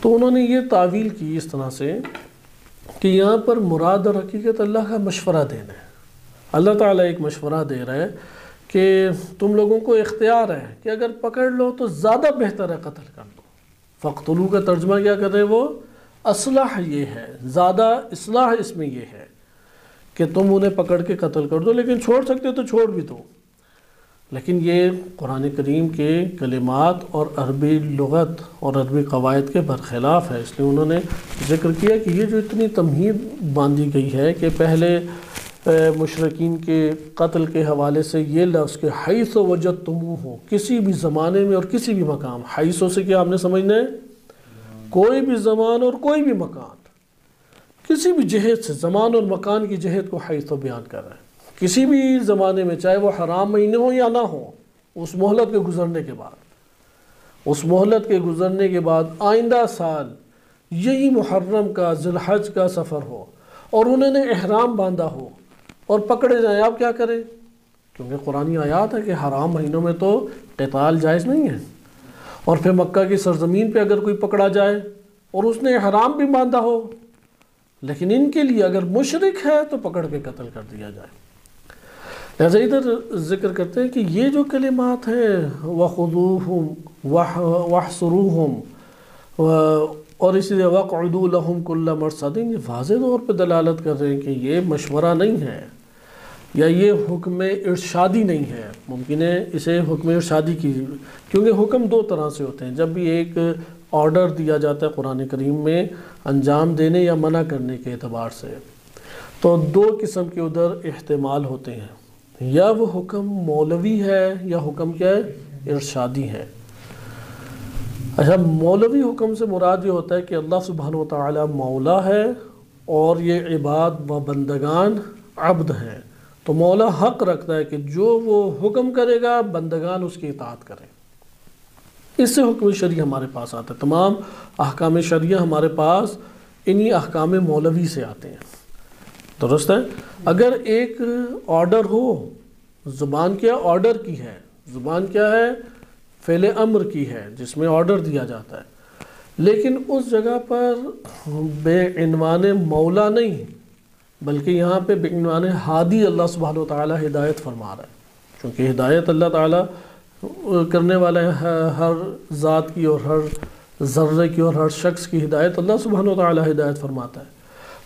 تو انہوں نے یہ تعویل کی اس طرح سے کہ یہاں پر مراد اور حقیقت اللہ کا مشورہ دینا ہے. اللہ تعالیٰ ایک مشورہ دے رہا ہے کہ تم لوگوں کو اختیار ہے کہ اگر پکڑ لو تو زیادہ بہتر ہے قتل کر دو. فقتلو کا ترجمہ کیا کر رہے ہیں وہ اصلاح یہ ہے، زیادہ اصلاح اس میں یہ ہے کہ تم انہیں پکڑ کے قتل کر دو، لیکن چھوڑ سکتے تو چھوڑ بھی دو. لیکن یہ قرآن کریم کے کلمات اور عربی لغت اور عربی قواعد کے برخلاف ہے، اس لیے انہوں نے ذکر کیا کہ یہ جو اتنی تمہید باندھی گئی ہے کہ پہلے مشرکین کے قتل کے حوالے سے یہ لفظ کہ حیث وجدتموہ، کسی بھی زمانے میں اور کسی بھی مقام، حیث سے کیا ہم نے سمجھنا ہے؟ کوئی بھی زمان اور کوئی بھی مکان، کسی بھی جہت سے، زمان اور مکان کی جہت کو حیث بیان کر رہے ہیں، کسی بھی زمانے میں، چاہے وہ حرام مہینے ہو یا نہ ہو، اس مہلت کے گزرنے کے بعد، اس مہلت کے گزرنے کے بعد آئندہ سال یہی محرم کا ذی الحج کا سفر ہو اور انہوں نے احرام باندھا ہو اور پکڑے جائیں، آپ کیا کریں؟ کیونکہ قرآنی آیات ہے کہ حرام مہینوں میں تو قتال جائز نہیں ہے، اور پھر مکہ کی سرزمین پہ اگر کوئی پکڑا جائے اور اس نے احرام بھی باندھا ہو، لیکن ان کے لیے اگر مشرک ہے تو پکڑ کے قتل کر دیا جائے۔ لہذا ادھر ذکر کرتے ہیں کہ یہ جو کلمات ہیں وَخُذُوهُمْ وَاحْصُرُوهُمْ اور اسی طرح وَاقْعُدُوا لَهُمْ كُلَّ مَرْصَدٍ، یہ واضح طور پہ دلالت کر رہے ہیں کہ یہ مشورہ نہیں ہے یا یہ حکم ارشادی نہیں ہے۔ ممکن ہے اسے حکم ارشادی کی، کیونکہ حکم دو طرح سے ہوتے ہیں، جب بھی ایک آرڈر دیا جاتا ہے قرآن کریم میں انجام دینے یا منع کرنے کے اعتبار سے، تو دو قسم کے ادھر احتمال ہوتے ہیں، یا وہ حکم مولوی ہے یا حکم کیا ہے؟ ارشادی ہے۔ اچھا، مولوی حکم سے مراد یہ ہوتا ہے کہ اللہ سبحانہ وتعالی مولا ہے اور یہ عباد و بندگان عبد ہیں، تو مولا حق رکھتا ہے کہ جو وہ حکم کرے گا بندگان اس کی اطاعت کریں۔ اس سے حکم شرعی ہمارے پاس آتا ہے، تمام احکام شرعیہ ہمارے پاس انہی احکام مولوی سے آتے ہیں، درست ہے؟ اگر ایک آرڈر ہو، زبان کیا آرڈر کی ہے، زبان کیا ہے؟ فعل امر کی ہے، جس میں آرڈر دیا جاتا ہے، لیکن اس جگہ پر بے عنوان مولا نہیں بلکہ یہاں پہ بے عنوان ہادی اللہ سبحانہ وتعالی ہدایت فرما رہا ہے، چونکہ ہدایت اللہ تعالیٰ کرنے والا ہے، ہر ذات کی اور ہر ذرے کی اور ہر شخص کی ہدایت اللہ سبحانہ وتعالی ہدایت فرماتا ہے،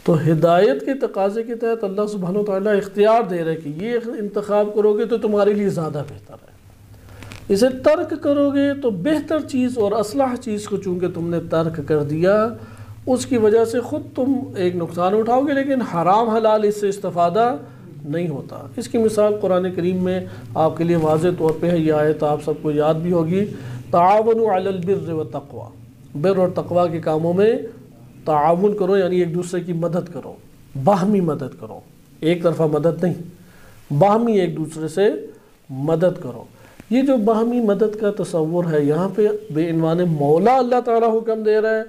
تو ہدایت کے تقاضے کے تحت اللہ سبحانہ وتعالی اختیار دے رہا ہے کہ یہ انتخاب کرو گے تو تمہارے لیے زیادہ بہتر ہے، اسے ترک کرو گے تو بہتر چیز اور اصلح چیز کو چونکہ تم نے ترک کر دیا، اس کی وجہ سے خود تم ایک نقصان اٹھاؤ گے، لیکن حرام حلال اس سے استفادہ نہیں ہوتا۔ اس کی مثال قرآن کریم میں آپ کے لیے واضح طور پہ ہے، یہ آیت آپ سب کو یاد بھی ہوگی، تعاونوا علی البر والتقوی، بر اور تقوی کے کاموں میں تعاون کرو، یعنی ایک دوسرے کی مدد کرو، باہمی مدد کرو، ایک طرفہ مدد نہیں، باہمی ایک دوسرے سے مدد کرو۔ یہ جو باہمی مدد کا تصور ہے، یہاں پہ بے عنوان مولا اللہ تعالیٰ حکم دے رہا ہے،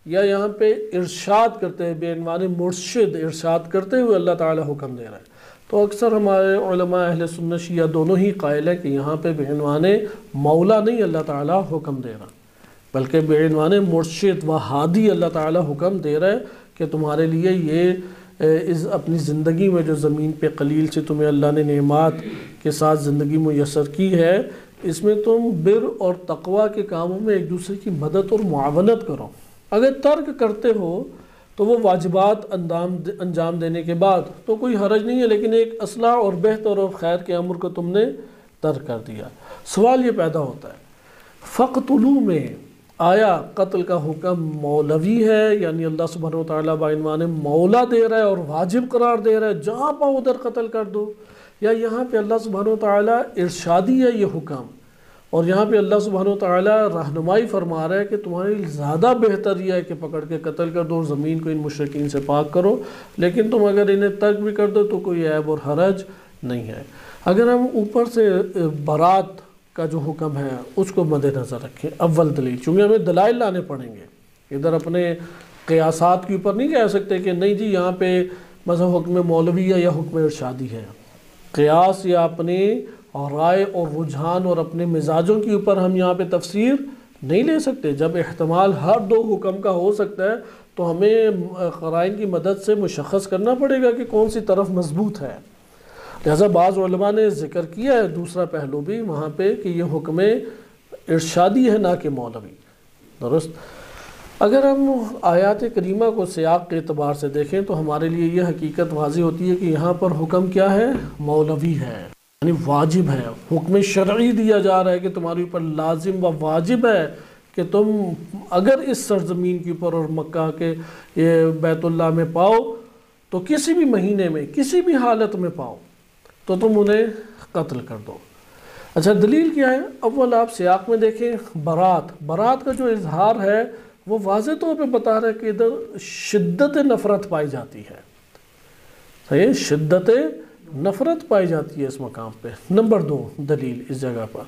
یا یہاں پہ ارشاد کرتے ہیں بے عنوان مرشد ارشاد کرتے ہوئے اللہ تعالیٰ حکم دے رہا ہے؟ تو اکثر ہمارے علماء اہل سنت شیعہ دونوں ہی قائل ہیں کہ یہاں پہ بے عنوان مولا نہیں اللہ تعالیٰ حکم دے رہا، بلکہ بے عنوان مرشد و ہادی اللہ تعالیٰ حکم دے رہا ہے کہ تمہارے لیے یہ اپنی زندگی میں جو زمین پہ قلیل سے تمہیں اللہ نے نعمات کے ساتھ زندگی میسر کی ہے، اس میں تم بر اور تقوی کے کاموں میں ایک دوسرے کی مدد اور معاونت کرو۔ اگر ترک کرتے ہو تو وہ واجبات انجام دینے کے بعد تو کوئی حرج نہیں ہے، لیکن ایک اصلاح اور بہتر اور خیر کے امر کو تم نے ترک کر دیا۔ سوال یہ پیدا ہوتا ہے، فقتلوا میں آیا قتل کا حکم مولوی ہے، یعنی اللہ سبحانہ وتعالیٰ بعنوان مولا دے رہا ہے اور واجب قرار دے رہا ہے جہاں پاؤ ادھر قتل کر دو، یا یہاں پہ اللہ سبحانہ وتعالیٰ ارشادی ہے یہ حکم، اور یہاں پہ اللہ سبحانہ وتعالیٰ رہنمائی فرما رہا ہے کہ تمہارے لیے زیادہ بہتر یہ ہے کہ پکڑ کے قتل کر دو اور زمین کو ان مشرکین سے پاک کرو، لیکن تم اگر انہیں ترک بھی کر دو تو کوئی عیب اور حرج نہیں ہے۔ اگر ہم اوپر سے برات کا جو حکم ہے اس کو مد نظر رکھیں، اول دلیل، چونکہ ہمیں دلائل لانے پڑیں گے، ادھر اپنے قیاسات کے اوپر نہیں کہہ سکتے کہ نہیں جی یہاں پہ مثلا حکم مولوی ہے یا حکم ارشادی ہے، قیاس یا اپنی رائے اور رجحان اور اپنے مزاجوں کے اوپر ہم یہاں پہ تفسیر نہیں لے سکتے۔ جب احتمال ہر دو حکم کا ہو سکتا ہے تو ہمیں قرائن کی مدد سے مشخص کرنا پڑے گا کہ کون سی طرف مضبوط ہے۔ لہذا بعض علماء نے ذکر کیا ہے دوسرا پہلو بھی وہاں پہ کہ یہ حکم ارشادی ہے نہ کہ مولوی، درست۔ اگر ہم آیات کریمہ کو سیاق کے اعتبار سے دیکھیں تو ہمارے لیے یہ حقیقت واضح ہوتی ہے کہ یہاں پر حکم کیا ہے؟ مولوی ہے۔ یعنی واجب ہے، حکم شرعی دیا جا رہا ہے کہ تمہارے اوپر لازم و واجب ہے کہ تم اگر اس سرزمین کے اوپر اور مکہ کے یہ بیت اللہ میں پاؤ تو کسی بھی مہینے میں کسی بھی حالت میں پاؤ تو تم انہیں قتل کر دو۔ اچھا دلیل کیا ہے؟ اول آپ سیاق میں دیکھیں برات کا جو اظہار ہے وہ واضح طور پہ بتا رہا ہے کہ ادھر شدت نفرت پائی جاتی ہے، صحیح، شدت نفرت پائی جاتی ہے اس مقام پہ۔ نمبر 2 دلیل اس جگہ پر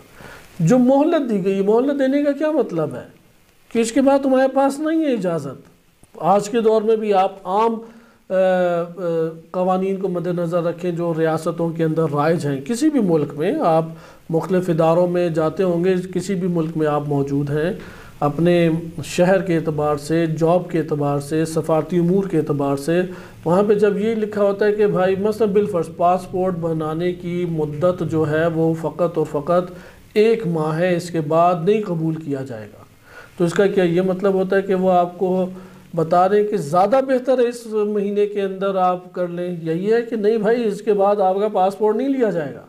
جو مہلت دی گئی، مہلت دینے کا کیا مطلب ہے کہ اس کے بعد تمہارے پاس نہیں ہے اجازت۔ آج کے دور میں بھی آپ عام قوانین کو مد نظر رکھیں جو ریاستوں کے اندر رائج ہیں، کسی بھی ملک میں آپ مختلف اداروں میں جاتے ہوں گے، کسی بھی ملک میں آپ موجود ہیں، اپنے شہر کے اعتبار سے، جاب کے اعتبار سے، سفارتی امور کے اعتبار سے، وہاں پہ جب یہ لکھا ہوتا ہے کہ بھائی مثلا بالفرض پاسپورٹ بنانے کی مدت جو ہے وہ فقط اور فقط 1 ماہ ہے، اس کے بعد نہیں قبول کیا جائے گا، تو اس کا کیا یہ مطلب ہوتا ہے کہ وہ آپ کو بتا رہے ہیں کہ زیادہ بہتر ہے اس مہینے کے اندر آپ کر لیں؟ یہی ہے کہ نہیں بھائی اس کے بعد آپ کا پاسپورٹ نہیں لیا جائے گا،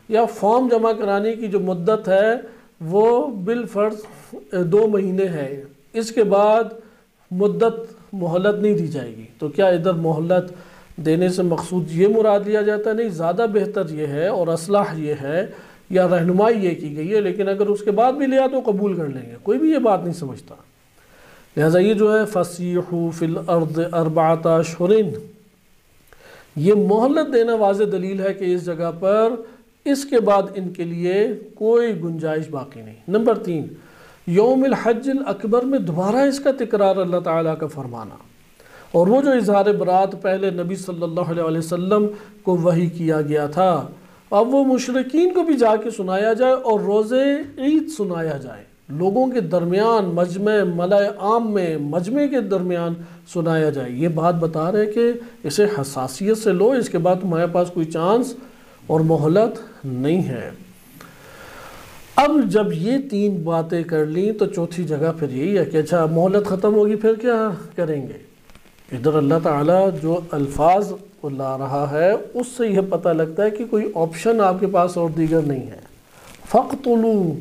یا فارم جمع کرانے کی جو مدت ہے وہ بالفرض 2 مہینے ہے، اس کے بعد مہلت نہیں دی جائے گی، تو کیا ادھر مہلت دینے سے مقصود یہ مراد لیا جاتا ہے؟ نہیں، زیادہ بہتر یہ ہے اور اصلاح یہ ہے یا رہنمائی یہ کی گئی ہے، لیکن اگر اس کے بعد بھی لیا تو قبول کر لیں گے، کوئی بھی یہ بات نہیں سمجھتا۔ لہٰذا یہ جو ہے فَسِيحُوا فِي الْأَرْضِ 4 أَشْهُرٍ، یہ مہلت دینا واضح دلیل ہے کہ اس جگہ پر اس کے بعد ان کے لیے کوئی گنجائش باقی نہیں۔ نمبر 3 یوم الحج الاکبر میں دوبارہ اس کا تکرار اللہ تعالیٰ کا فرمانا، اور وہ جو اظہار برات پہلے نبی صلی اللہ علیہ وسلم کو وحی کیا گیا تھا، اب وہ مشرکین کو بھی جا کے سنایا جائے اور روز عید سنایا جائے، لوگوں کے درمیان مجمع ملأ عام میں مجمع کے درمیان سنایا جائے۔ یہ بات بتا رہے کہ اسے حساسیت سے لو، اس کے بعد تمہارے پاس کوئی چانس اور مہلت نہیں ہے۔ اب جب یہ 3 باتیں کر لیں تو چوتھی جگہ پھر یہی ہے کہ اچھا مہلت ختم ہوگی پھر کیا کریں گے؟ ادھر اللہ تعالیٰ جو الفاظ لا رہا ہے اس سے یہ پتہ لگتا ہے کہ کوئی آپشن آپ کے پاس اور دیگر نہیں ہے۔ فَاقْتُلُوا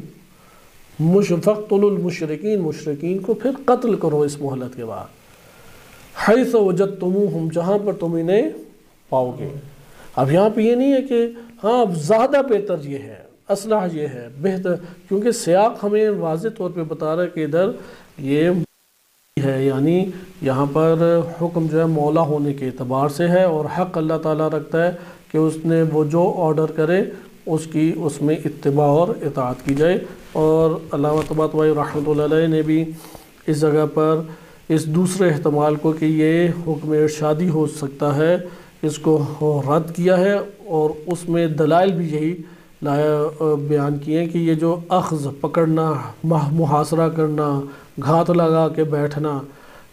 الْمُشْرِكِينَ، مشرکین کو پھر قتل کرو اس مہلت کے بعد، حَيْثَ وَجَدْتُمُوهُمْ، جہاں پر تم انہیں پاؤ گے۔ اب یہاں پہ یہ نہیں ہے کہ ہاں زیادہ بہتر یہ ہے، اصلاح یہ ہے، بہتر، کیونکہ سیاق ہمیں واضح طور پہ بتا رہا ہے کہ ادھر یہ ہے، یعنی یہاں پر حکم جو ہے مولا ہونے کے اعتبار سے ہے، اور حق اللہ تعالیٰ رکھتا ہے کہ اس نے وہ جو آرڈر کرے اس میں اتباع اور اطاعت کی جائے۔ اور علامہ طباطبائی رحمۃ اللہ علیہ نے بھی اس جگہ پر اس دوسرے احتمال کو کہ یہ حکم ارشادی ہو سکتا ہے اس کو رد کیا ہے، اور اس میں دلائل بھی یہی بیان کیے ہیں کہ یہ جو اخذ پکڑنا، محاصرہ کرنا، گھات لگا کے بیٹھنا،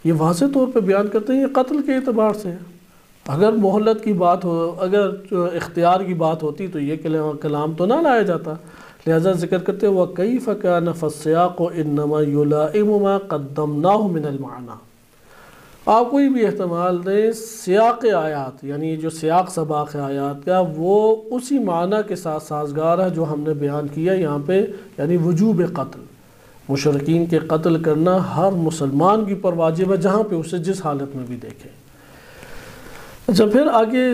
یہ واضح طور پہ بیان کرتے ہیں یہ قتل کے اعتبار سے ہے۔ اگر مہلت کی بات ہو، اگر اختیار کی بات ہوتی تو یہ کلام تو نہ لایا جاتا، لہذا ذکر کرتے ہیں وَكَيْفَ كَانَ فَالسِّيَاقُ إِنَّمَا يُلَائِمُ مَا قَدَّمْنَاهُ مِنَ الْمَعْنَى۔ آپ کوئی بھی احتمال دیں، سیاق آیات یعنی جو سیاق سباق آیات کا وہ اسی معنی کے ساتھ سازگار ہے جو ہم نے بیان کیا یہاں پہ، یعنی وجوب قتل، مشرکین کے قتل کرنا ہر مسلمان کی پر واجب ہے جہاں پہ اسے جس حالت میں بھی دیکھے۔ اچھا پھر آگے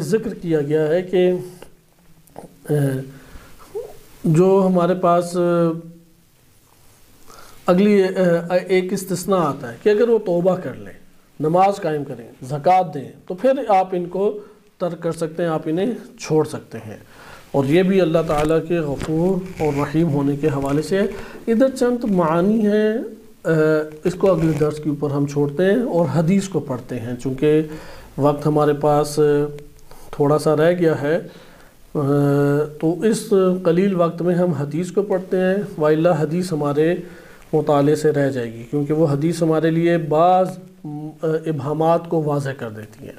ذکر کیا گیا ہے کہ جو ہمارے پاس اگلی ایک استثناء آتا ہے کہ اگر وہ توبہ کر لیں، نماز قائم کریں، زکوٰۃ دیں، تو پھر آپ ان کو ترک کر سکتے ہیں، آپ انہیں چھوڑ سکتے ہیں، اور یہ بھی اللہ تعالیٰ کے غفور اور رحیم ہونے کے حوالے سے ہے۔ ادھر چند معانی ہیں، اس کو اگلے درس کے اوپر ہم چھوڑتے ہیں اور حدیث کو پڑھتے ہیں، چونکہ وقت ہمارے پاس تھوڑا سا رہ گیا ہے، تو اس قلیل وقت میں ہم حدیث کو پڑھتے ہیں، وَإِلَّا حدیث ہمارے مطالعے سے رہ جائے گی، کیونکہ وہ حدیث ہمارے لیے بعض ابہامات کو واضح کر دیتی ہے۔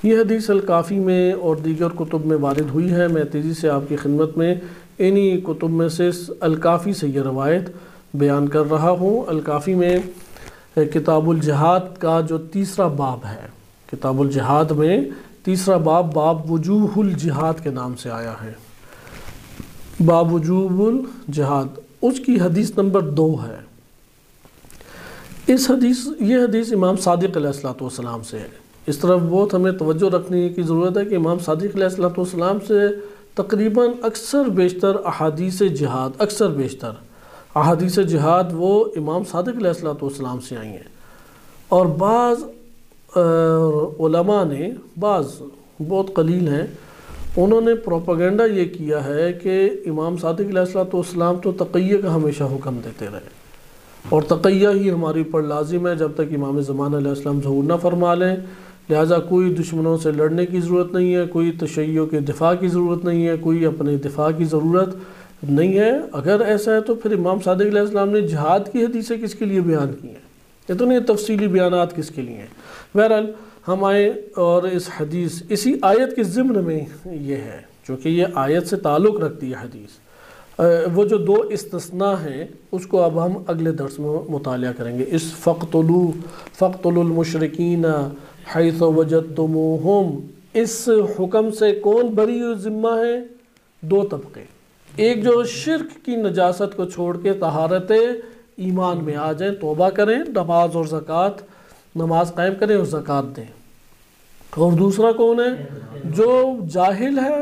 یہ حدیث الکافی میں اور دیگر کتب میں وارد ہوئی ہے، میں تیزی سے آپ کی خدمت میں انہی کتب میں سے الکافی سے یہ روایت بیان کر رہا ہوں۔ الکافی میں کتاب الجہاد کا جو 3 باب ہے، کتاب الجہاد میں 3 باب وجوہ الجہاد کے نام سے آیا ہے۔ باب وجوب الجہاد، اس کی حدیث نمبر 2 ہے۔ یہ حدیث امام صادق علیہ السلام سے ہے۔ اس طرف بہت ہمیں توجہ رکھنے کی ضرورت ہے کہ امام صادق علیہ السلام سے تقریباً اکثر بیشتر احادیث جہاد وہ امام صادق علیہ السلام سے آئی ہیں، اور بعض علماء نے، بعض بہت قلیل ہیں، انہوں نے پروپیگنڈا یہ کیا ہے کہ امام صادق علیہ السلام تو تقیہ کا ہمیشہ حکم دیتے رہے، اور تقیہ ہی ہماری پر لازم ہے جب تک امام زمان علیہ السلام ظہور نہ فرما لیں، لہٰذا کوئی دشمنوں سے لڑنے کی ضرورت نہیں ہے، کوئی تشیع کے دفاع کی ضرورت نہیں ہے، کوئی اپنے دفاع کی ضرورت نہیں ہے۔ اگر ایسا ہے تو پھر امام صادق علیہ السلام نے جہاد کی حدیثیں کس کے لیے بیان کی ہیں؟ اتنے تفصیلی بیانات کس کے لیے ہیں؟ بہرحال ہم آئیں اور اس حدیث اسی آیت کے ضمن میں یہ ہے، چونکہ یہ آیت سے تعلق رکھتی ہے حدیث، وہ جو 2 استثناء ہیں اس کو اب ہم اگلے درس میں مطالعہ کریں گے۔ اس فَقْتُلُوا الْمُشْرِكِينَ حَيْثُ وَجَدْتُمُوهُمْ، اس حکم سے کون بری ذمہ ہے؟ 2 طبقے، ایک جو شرک کی نجاست کو چھوڑ کے طہارت ایمان میں آ جائیں، توبہ کریں، نماز قائم کریں اور زکوٰۃ دیں، اور دوسرا کون ہے؟ جو جاہل ہے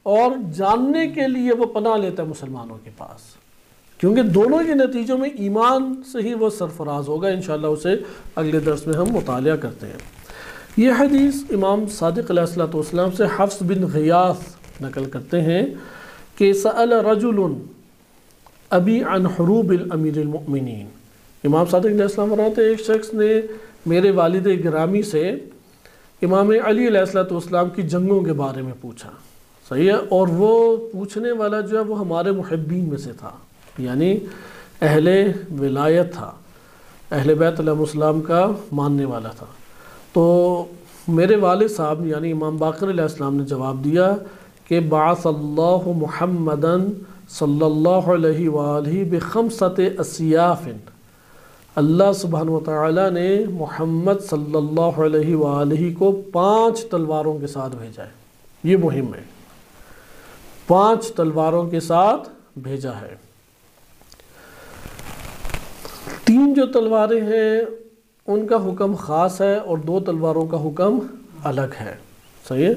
اور جاننے کے لیے وہ پناہ لیتا ہے مسلمانوں کے پاس، کیونکہ دونوں کے نتیجوں میں ایمان سے ہی وہ سرفراز ہوگا۔ انشاءاللہ اسے اگلے درس میں ہم مطالعہ کرتے ہیں۔ یہ حدیث امام صادق علیہ السلام سے حفص بن غیاث نقل کرتے ہیں کہ سأل رجل ابی عن حروب الامیر المؤمنین، امام صادق علیہ السلام فرماتے ہیں ایک شخص نے میرے والد گرامی سے امام علی علیہ السلام کی جنگوں کے بارے میں پوچھا، صحیح ہے، اور وہ پوچھنے والا جو ہے وہ ہمارے محبین میں سے تھا، یعنی اہل ولایت تھا، اہل بیت علیہ السلام کا ماننے والا تھا۔ تو میرے والد صاحب یعنی امام باقر علیہ السلام نے جواب دیا کہ بعث اللہ محمدً صلی اللہ علیہ وآلہ بخمسۃ اسیاف، اللہ سبحانہ وتعالی نے محمد صلی اللہ علیہ وآلہ کو 5 تلواروں کے ساتھ بھیجا ہے۔ یہ مہم ہے، 5 تلواروں کے ساتھ بھیجا ہے۔ 3 جو تلواریں ہیں ان کا حکم خاص ہے اور 2 تلواروں کا حکم الگ ہے، صحیح ہے،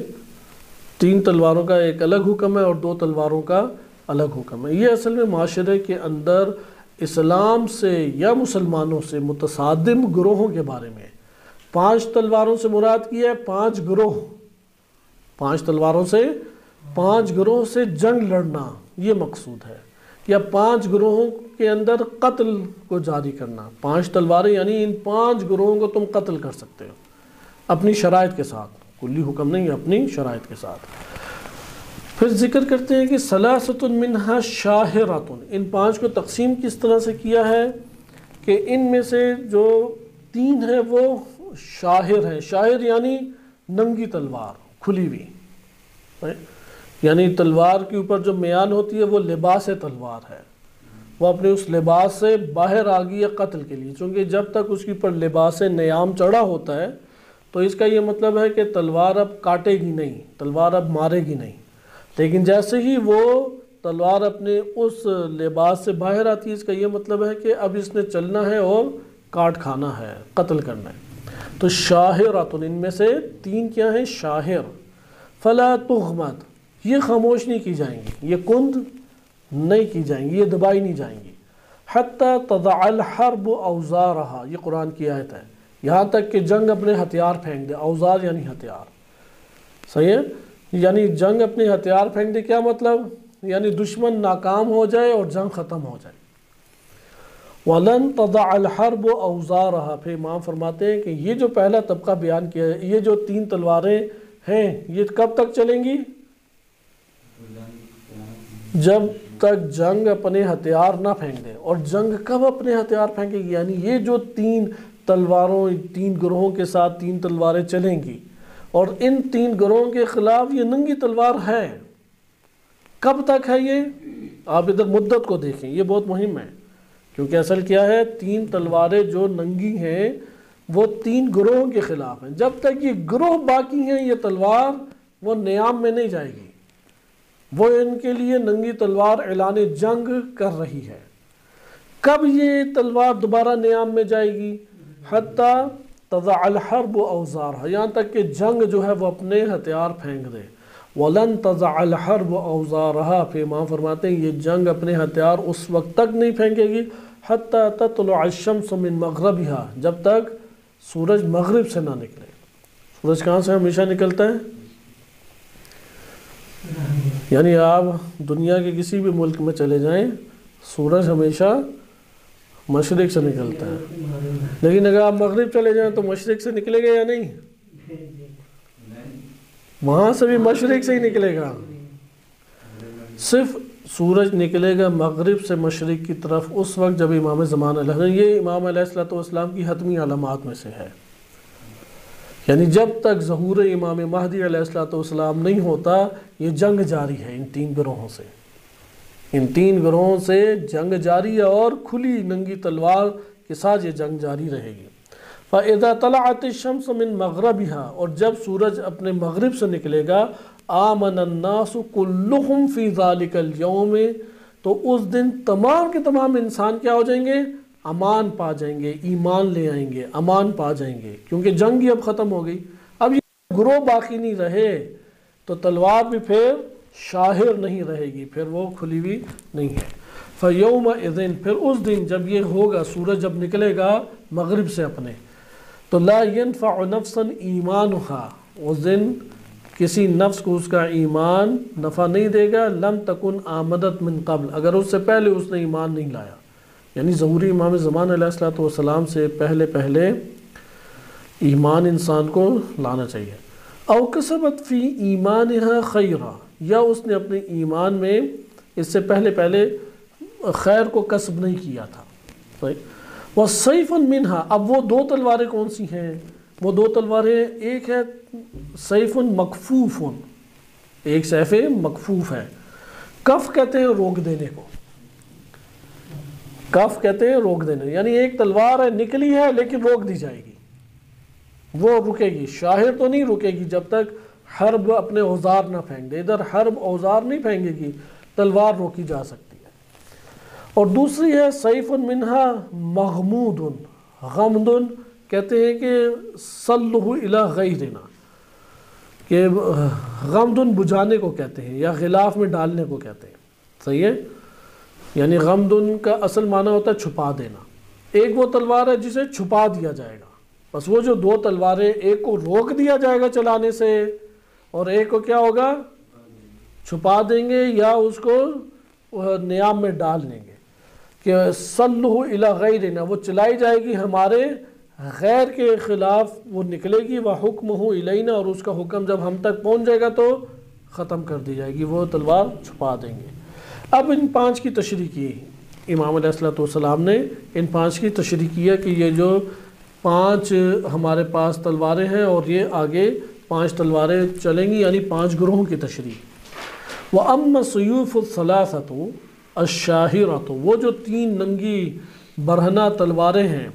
3 تلواروں کا ایک الگ حکم ہے اور 2 تلواروں کا الگ حکم ہے۔ یہ اصل میں معاشرے کے اندر اسلام سے یا مسلمانوں سے متصادم گروہوں کے بارے میں 5 تلواروں سے مراد کی ہے 5 گروہ، 5 تلواروں سے 5 گروہ سے جنگ لڑنا یہ مقصود ہے، یا 5 گروہوں کے اندر قتل کو جاری کرنا۔ 5 تلواریں یعنی ان 5 گروہوں کو تم قتل کر سکتے ہو اپنی شرائط کے ساتھ، کلی حکم نہیں، اپنی شرائط کے ساتھ۔ پھر ذکر کرتے ہیں کہ ثلاثۃ منہا شاہرۃ، ان 5 کو تقسیم کس طرح سے کیا ہے کہ ان میں سے جو 3 ہیں وہ شاہر ہیں، شاہر یعنی ننگی تلوار، کھلی ہوئی، یعنی تلوار کے اوپر جو میان ہوتی ہے وہ لباس تلوار ہے، وہ اپنے اس لباس سے باہر آ گئی ہے قتل کے لیے، چونکہ جب تک اس کے اوپر لباس نیام چڑھا ہوتا ہے تو اس کا یہ مطلب ہے کہ تلوار اب کاٹے گی نہیں، تلوار اب مارے گی نہیں، لیکن جیسے ہی وہ تلوار اپنے اس لباس سے باہر آتی ہے اس کا یہ مطلب ہے کہ اب اس نے چلنا ہے اور کاٹ کھانا ہے، قتل کرنا ہے۔ تو شاہرۃ، ان میں سے 3 کیا ہیں؟ شاہر۔ فلا تغمد، یہ خاموش نہیں کی جائیں گی، یہ کند نہیں کی جائیں گی، یہ دبائی نہیں جائیں گی۔ حتی تضع الحرب اوزارہا، یہ قرآن کی آیت ہے، یہاں تک کہ جنگ اپنے ہتھیار پھینک دے، اوزار یعنی ہتھیار، صحیح ہے، یعنی جنگ اپنے ہتھیار پھینک دے، کیا مطلب؟ یعنی دشمن ناکام ہو جائے اور جنگ ختم ہو جائے۔ وَلَن تَضَعَ الْحَرْبُ أَوْزَارَهَا، پھر امام فرماتے ہیں کہ یہ جو پہلا طبقہ بیان کیا ہے، یہ جو 3 تلواریں ہیں یہ کب تک چلیں گی؟ جب تک جنگ اپنے ہتھیار نہ پھینک دے۔ اور جنگ کب اپنے ہتھیار پھینکے گی؟ یعنی یہ جو 3 تلواروں، 3 گروہوں کے ساتھ 3 تلواریں چلیں گی، اور ان 3 گروہوں کے خلاف یہ ننگی تلوار ہے، کب تک ہے یہ؟ آپ ادھر مدت کو دیکھیں، یہ بہت مہم ہے، کیونکہ اصل کیا ہے، 3 تلواریں جو ننگی ہیں وہ 3 گروہوں کے خلاف ہیں۔ جب تک یہ گروہ باقی ہیں یہ تلوار وہ نیام میں نہیں جائے گی، وہ ان کے لیے ننگی تلوار اعلان جنگ کر رہی ہے۔ کب یہ تلوار دوبارہ نیام میں جائے گی؟ حتی تضع الحرب اوزارها، یہاں تک کہ جنگ جو ہے وہ اپنے ہتھیار پھینک دے۔ وَلَن تَضَعَ الْحَرْبُ أَوْزَارَهَا، پھر امام فرماتے ہیں یہ جنگ اپنے ہتھیار اس وقت تک نہیں پھینکے گی حَتَّى تَطْلُعَ الشَّمْسُ مِن مَغْرَبِهَا، جب تک سورج مغرب سے نہ نکلے۔ سورج کہاں سے ہمیشہ نکلتا ہے؟ یعنی آپ دنیا کے کسی بھی ملک میں چلے جائیں، سورج ہمیشہ مشرق سے نکلتا ہے، لیکن اگر آپ مغرب چلے جائیں تو مشرق سے نکلے گا یا نہیں؟ وہاں سے بھی مشرق سے ہی نکلے گا، صرف سورج نکلے گا مغرب سے مشرق کی طرف اس وقت جب امام زمان علیہ، یہ امام علیہ السلام کی حتمی علامات میں سے ہے۔ یعنی جب تک ظہور امام مہدی علیہ السلام نہیں ہوتا یہ جنگ جاری ہے ان تین گروہوں سے، ان تین گروہوں سے جنگ جاری ہے اور کھلی ننگی تلوار کے ساتھ یہ جنگ جاری رہے گی۔ فَإِذَا طَلَعَتِ الشَّمْسُ مِن مَغْرَبِهَا، اور جب سورج اپنے مغرب سے نکلے گا، آمن الناس كلهم فی ذلک اليوم، تو اس دن تمام کے تمام انسان کیا ہو جائیں گے؟ امان پا جائیں گے، ایمان لے آئیں گے، امان پا جائیں گے، کیونکہ جنگ ہی اب ختم ہو گئی۔ اب یہ گروہ باقی نہیں رہے تو تلوار بھی پھر شاہر نہیں رہے گی، پھر وہ کھلی ہوئی نہیں ہے۔ فَيَوْمَئِذٍ، پھر اس دن جب یہ ہوگا، سورج جب نکلے گا مغرب سے اپنے، تو لا ينفع نفسا ایمانها، اس دن کسی نفس کو اس کا ایمان نفع نہیں دے گا، لم تکن آمدت من قبل، اگر اس سے پہلے اس نے ایمان نہیں لایا، یعنی ظہوری امام زمان علیہ السلام سے پہلے ایمان انسان کو لانا چاہیے۔ او کسبت فی ایمانها خیرا، یا اس نے اپنے ایمان میں اس سے پہلے خیر کو کسب نہیں کیا تھا۔ وَسَيْفٌ مِّنْهَا، اب وہ دو تلواریں کون سی ہیں؟ وہ دو تلواریں، ایک ہے سیف مکفوف، ایک سیف مکفوف ہے۔ کف کہتے ہیں روک دینے کو، کف کہتے ہیں روک دینے، یعنی ایک تلوار ہے نکلی ہے لیکن روک دی جائے گی، وہ رکے گی، شاہر تو نہیں رکے گی جب تک حرب اپنے اوزار نہ پھینک دے، ادھر حرب اوزار نہیں پھینکے گی، تلوار روکی جا سکتی ہے۔ اور دوسری ہے سیف منہا مغمود، غمد کہتے ہیں کہ صلح الی غیرنا، کہ غمد بجھانے کو کہتے ہیں یا غلاف میں ڈالنے کو کہتے ہیں، صحیح ہے؟ یعنی غمد کا اصل معنی ہوتا ہے چھپا دینا۔ ایک وہ تلوار ہے جسے چھپا دیا جائے گا، بس وہ جو دو تلواریں، ایک کو روک دیا جائے گا چلانے سے اور ایک کو کیا ہوگا؟ چھپا دیں گے یا اس کو نیام میں ڈال دیں گے، کہ صلح الی غیرنا، وہ چلائی جائے گی ہمارے غیر کے خلاف، وہ نکلے گی، وَحُکْمُهُ إِلَيْنَا، اور اس کا حکم جب ہم تک پہنچ جائے گا تو ختم کر دی جائے گی، وہ تلوار چھپا دیں گے۔ اب ان پانچ کی تشریح کی امام علیہ السلام نے، ان پانچ کی تشریح کی ہے کہ یہ جو پانچ ہمارے پاس تلواریں ہیں اور یہ آگے پانچ تلواریں چلیں گی، یعنی پانچ گروہوں کی تشریح۔ وَأَمَّا السُّيُوفُ الثَّلَاثَةُ الشَّاهِرَةُ، وہ جو تین ننگی برہنہ تلواریں ہیں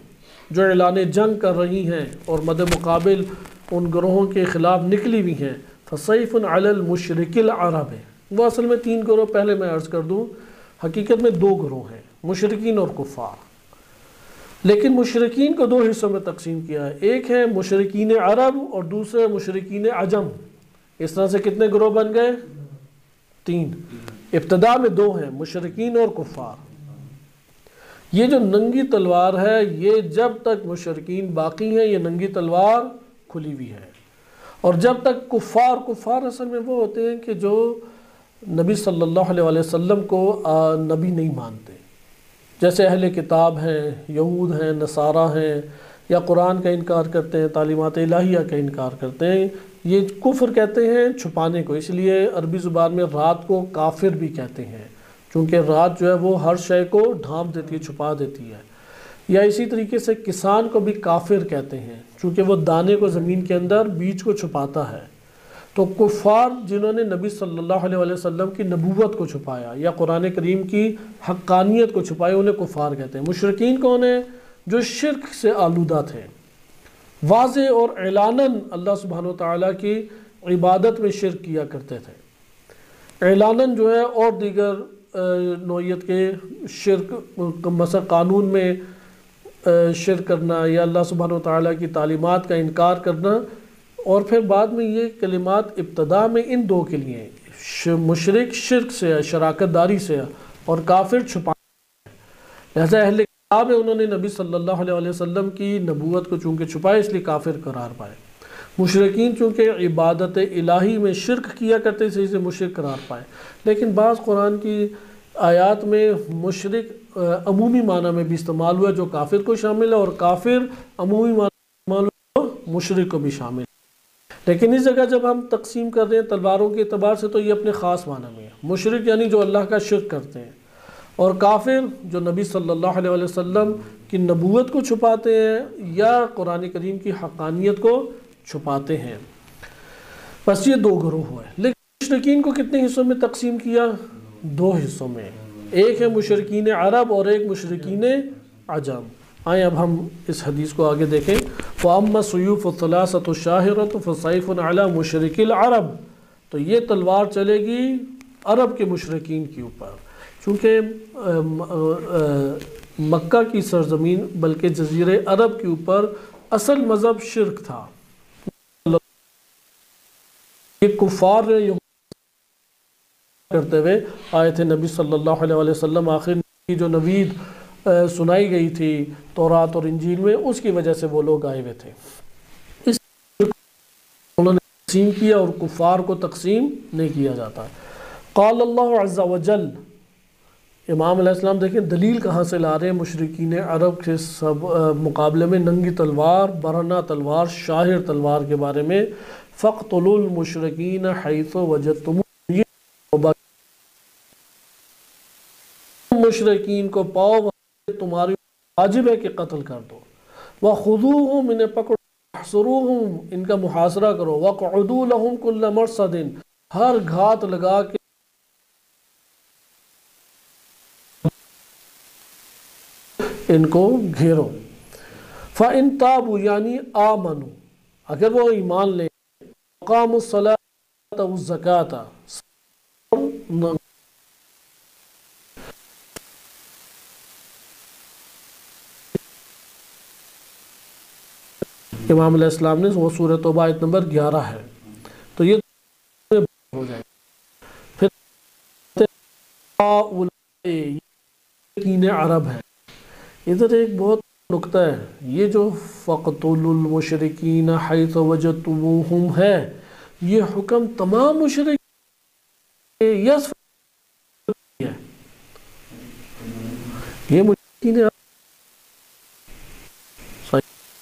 جو اعلان جنگ کر رہی ہیں اور مد مقابل ان گروہوں کے خلاف نکلی بھی ہیں، فَسَيْفٌ عَلَى الْمُشْرِكِ الْعَرَبِ، وہ اصل میں تین گروہ، پہلے میں عرض کر دوں حقیقت میں دو گروہ ہیں، مشرکین اور کفار، لیکن مشرکین کو دو حصوں میں تقسیم کیا ہے، ایک ہے مشرکین عرب اور دوسرے مشرکین عجم۔ اس طرح سے کتنے گروہ بن گئے؟ تین۔ ابتدا میں دو ہیں، مشرکین اور کفار۔ یہ جو ننگی تلوار ہے، یہ جب تک مشرکین باقی ہیں یہ ننگی تلوار کھلی ہوئی ہے، اور جب تک کفار اصل میں وہ ہوتے ہیں کہ جو نبی صلی اللہ علیہ وسلم کو نبی نہیں مانتے، جیسے اہل کتاب ہیں، یہود ہیں، نصارہ ہیں، یا قرآن کا انکار کرتے ہیں، تعلیمات الہیہ کا انکار کرتے ہیں، یہ کفر کہتے ہیں چھپانے کو، اس لیے عربی زبان میں رات کو کافر بھی کہتے ہیں، چونکہ رات جو ہے وہ ہر شے کو ڈھانپ دیتی ہے، چھپا دیتی ہے۔ یا اسی طریقے سے کسان کو بھی کافر کہتے ہیں، چونکہ وہ دانے کو زمین کے اندر بیج کو چھپاتا ہے۔ تو کفار جنہوں نے نبی صلی اللہ علیہ وسلم کی نبوت کو چھپایا یا قرآن کریم کی حقانیت کو چھپایا، انہیں کفار کہتے ہیں۔ مشرکین کون ہیں؟ جو شرک سے آلودہ تھے، واضح اور اعلاناً اللہ سبحانہ وتعالیٰ کی عبادت میں شرک کیا کرتے تھے، اعلاناً جو ہے اور دیگر نوعیت کے شرک، مثلا قانون میں شرک کرنا یا اللہ سبحانہ وتعالیٰ کی تعلیمات کا انکار کرنا، اور پھر بعد میں یہ کلمات ابتدا میں ان دو کے لیے ہیں، مشرک شرک سے شراکت داری سے، اور کافر چھپا، لہذا اہل کتاب ہے انہوں نے نبی صلی اللہ علیہ وسلم کی نبوت کو چونکہ چھپائے اس لیے کافر قرار پائے، مشرکین چونکہ عبادت الہی میں شرک کیا کرتے تھے اسے مشرک قرار پائے۔ لیکن بعض قرآن کی آیات میں مشرک عمومی معنی میں بھی استعمال ہوا جو کافر کو شامل ہے، اور کافر عمومی معنی میں استعمال ہوا مشرک کو بھی شامل ہے۔ لیکن اس جگہ جب ہم تقسیم کر رہے ہیں تلواروں کے اعتبار سے تو یہ اپنے خاص معنی میں ہے، مشرک یعنی جو اللہ کا شرک کرتے ہیں، اور کافر جو نبی صلی اللہ علیہ وسلم کی نبوت کو چھپاتے ہیں یا قرآن کریم کی حقانیت کو چھپاتے ہیں۔ بس یہ دو گروہ ہوئے۔ لیکن مشرکین کو کتنے حصوں میں تقسیم کیا؟ دو حصوں میں، ایک ہے مشرکین عرب اور ایک مشرکین عجم۔ آئیں اب ہم اس حدیث کو آگے دیکھیں۔ وَأَمَّا السُّيُوفُ الثَّلَاثَةُ الشَّاهِرَةُ فَسَيْفٌ عَلَى مُشْرِكِ الْعَرَبِ، تو یہ تلوار چلے گی عرب کے مشرکین کے اوپر، چونکہ مکہ کی سرزمین بلکہ جزیرے عرب کے اوپر اصل مذہب شرک تھا۔ یہ کفار نے کرتے ہوئے آئے تھے نبی صلی اللہ علیہ وسلم، آخر کی جو نوید سنائی گئی تھی تورات اور انجیل میں، اس کی وجہ سے وہ لوگ آئے ہوئے تھے، اس انہوں نے تقسیم کیا، اور کفار کو تقسیم نہیں کیا جاتا۔ قال اللہ عز وجل، امام علیہ السلام دیکھیں دلیل کہاں سے لا رہے ہیں مشرکین عرب کے سب مقابلے میں ننگی تلوار، برہنہ تلوار، شاہر تلوار کے بارے میں۔ فَاقْتُلُوا الْمُشْرِكِينَ حَيْثُ وَجَدْتُمُوهُمْ، مشرکین کو پاؤ تمہاری واجب ہے کہ قتل کر دو۔ وَخُذُوهُمْ، انہیں پکڑو، وَاحْصُرُوهُمْ، ان کا محاصرہ کرو، وَاقْعُدُوا لَهُمْ كُلَّ مَرْصَدٍ، ہر گھات لگا کے ان کو گھیرو۔ فَإِن تَابُوا، یعنی آمنوا، اگر وہ ایمان لیں، وَقَامُوا الصَّلَاةَ وَالزَّكَاةَ، امام علیہ السلام نے وہ سورہ توبہ آیت نمبر 11 ہے، تو یہ ہو جائے پھر عرب ہے۔ ادھر ایک بہت نکتہ ہے، یہ جو فَقْتُلُوا الْمُشْرِكِينَ حَيْثُ وَجَدْتُمُوهُمْ ہے، یہ حکم تمام مشرک یس ہے، یہ مشرکین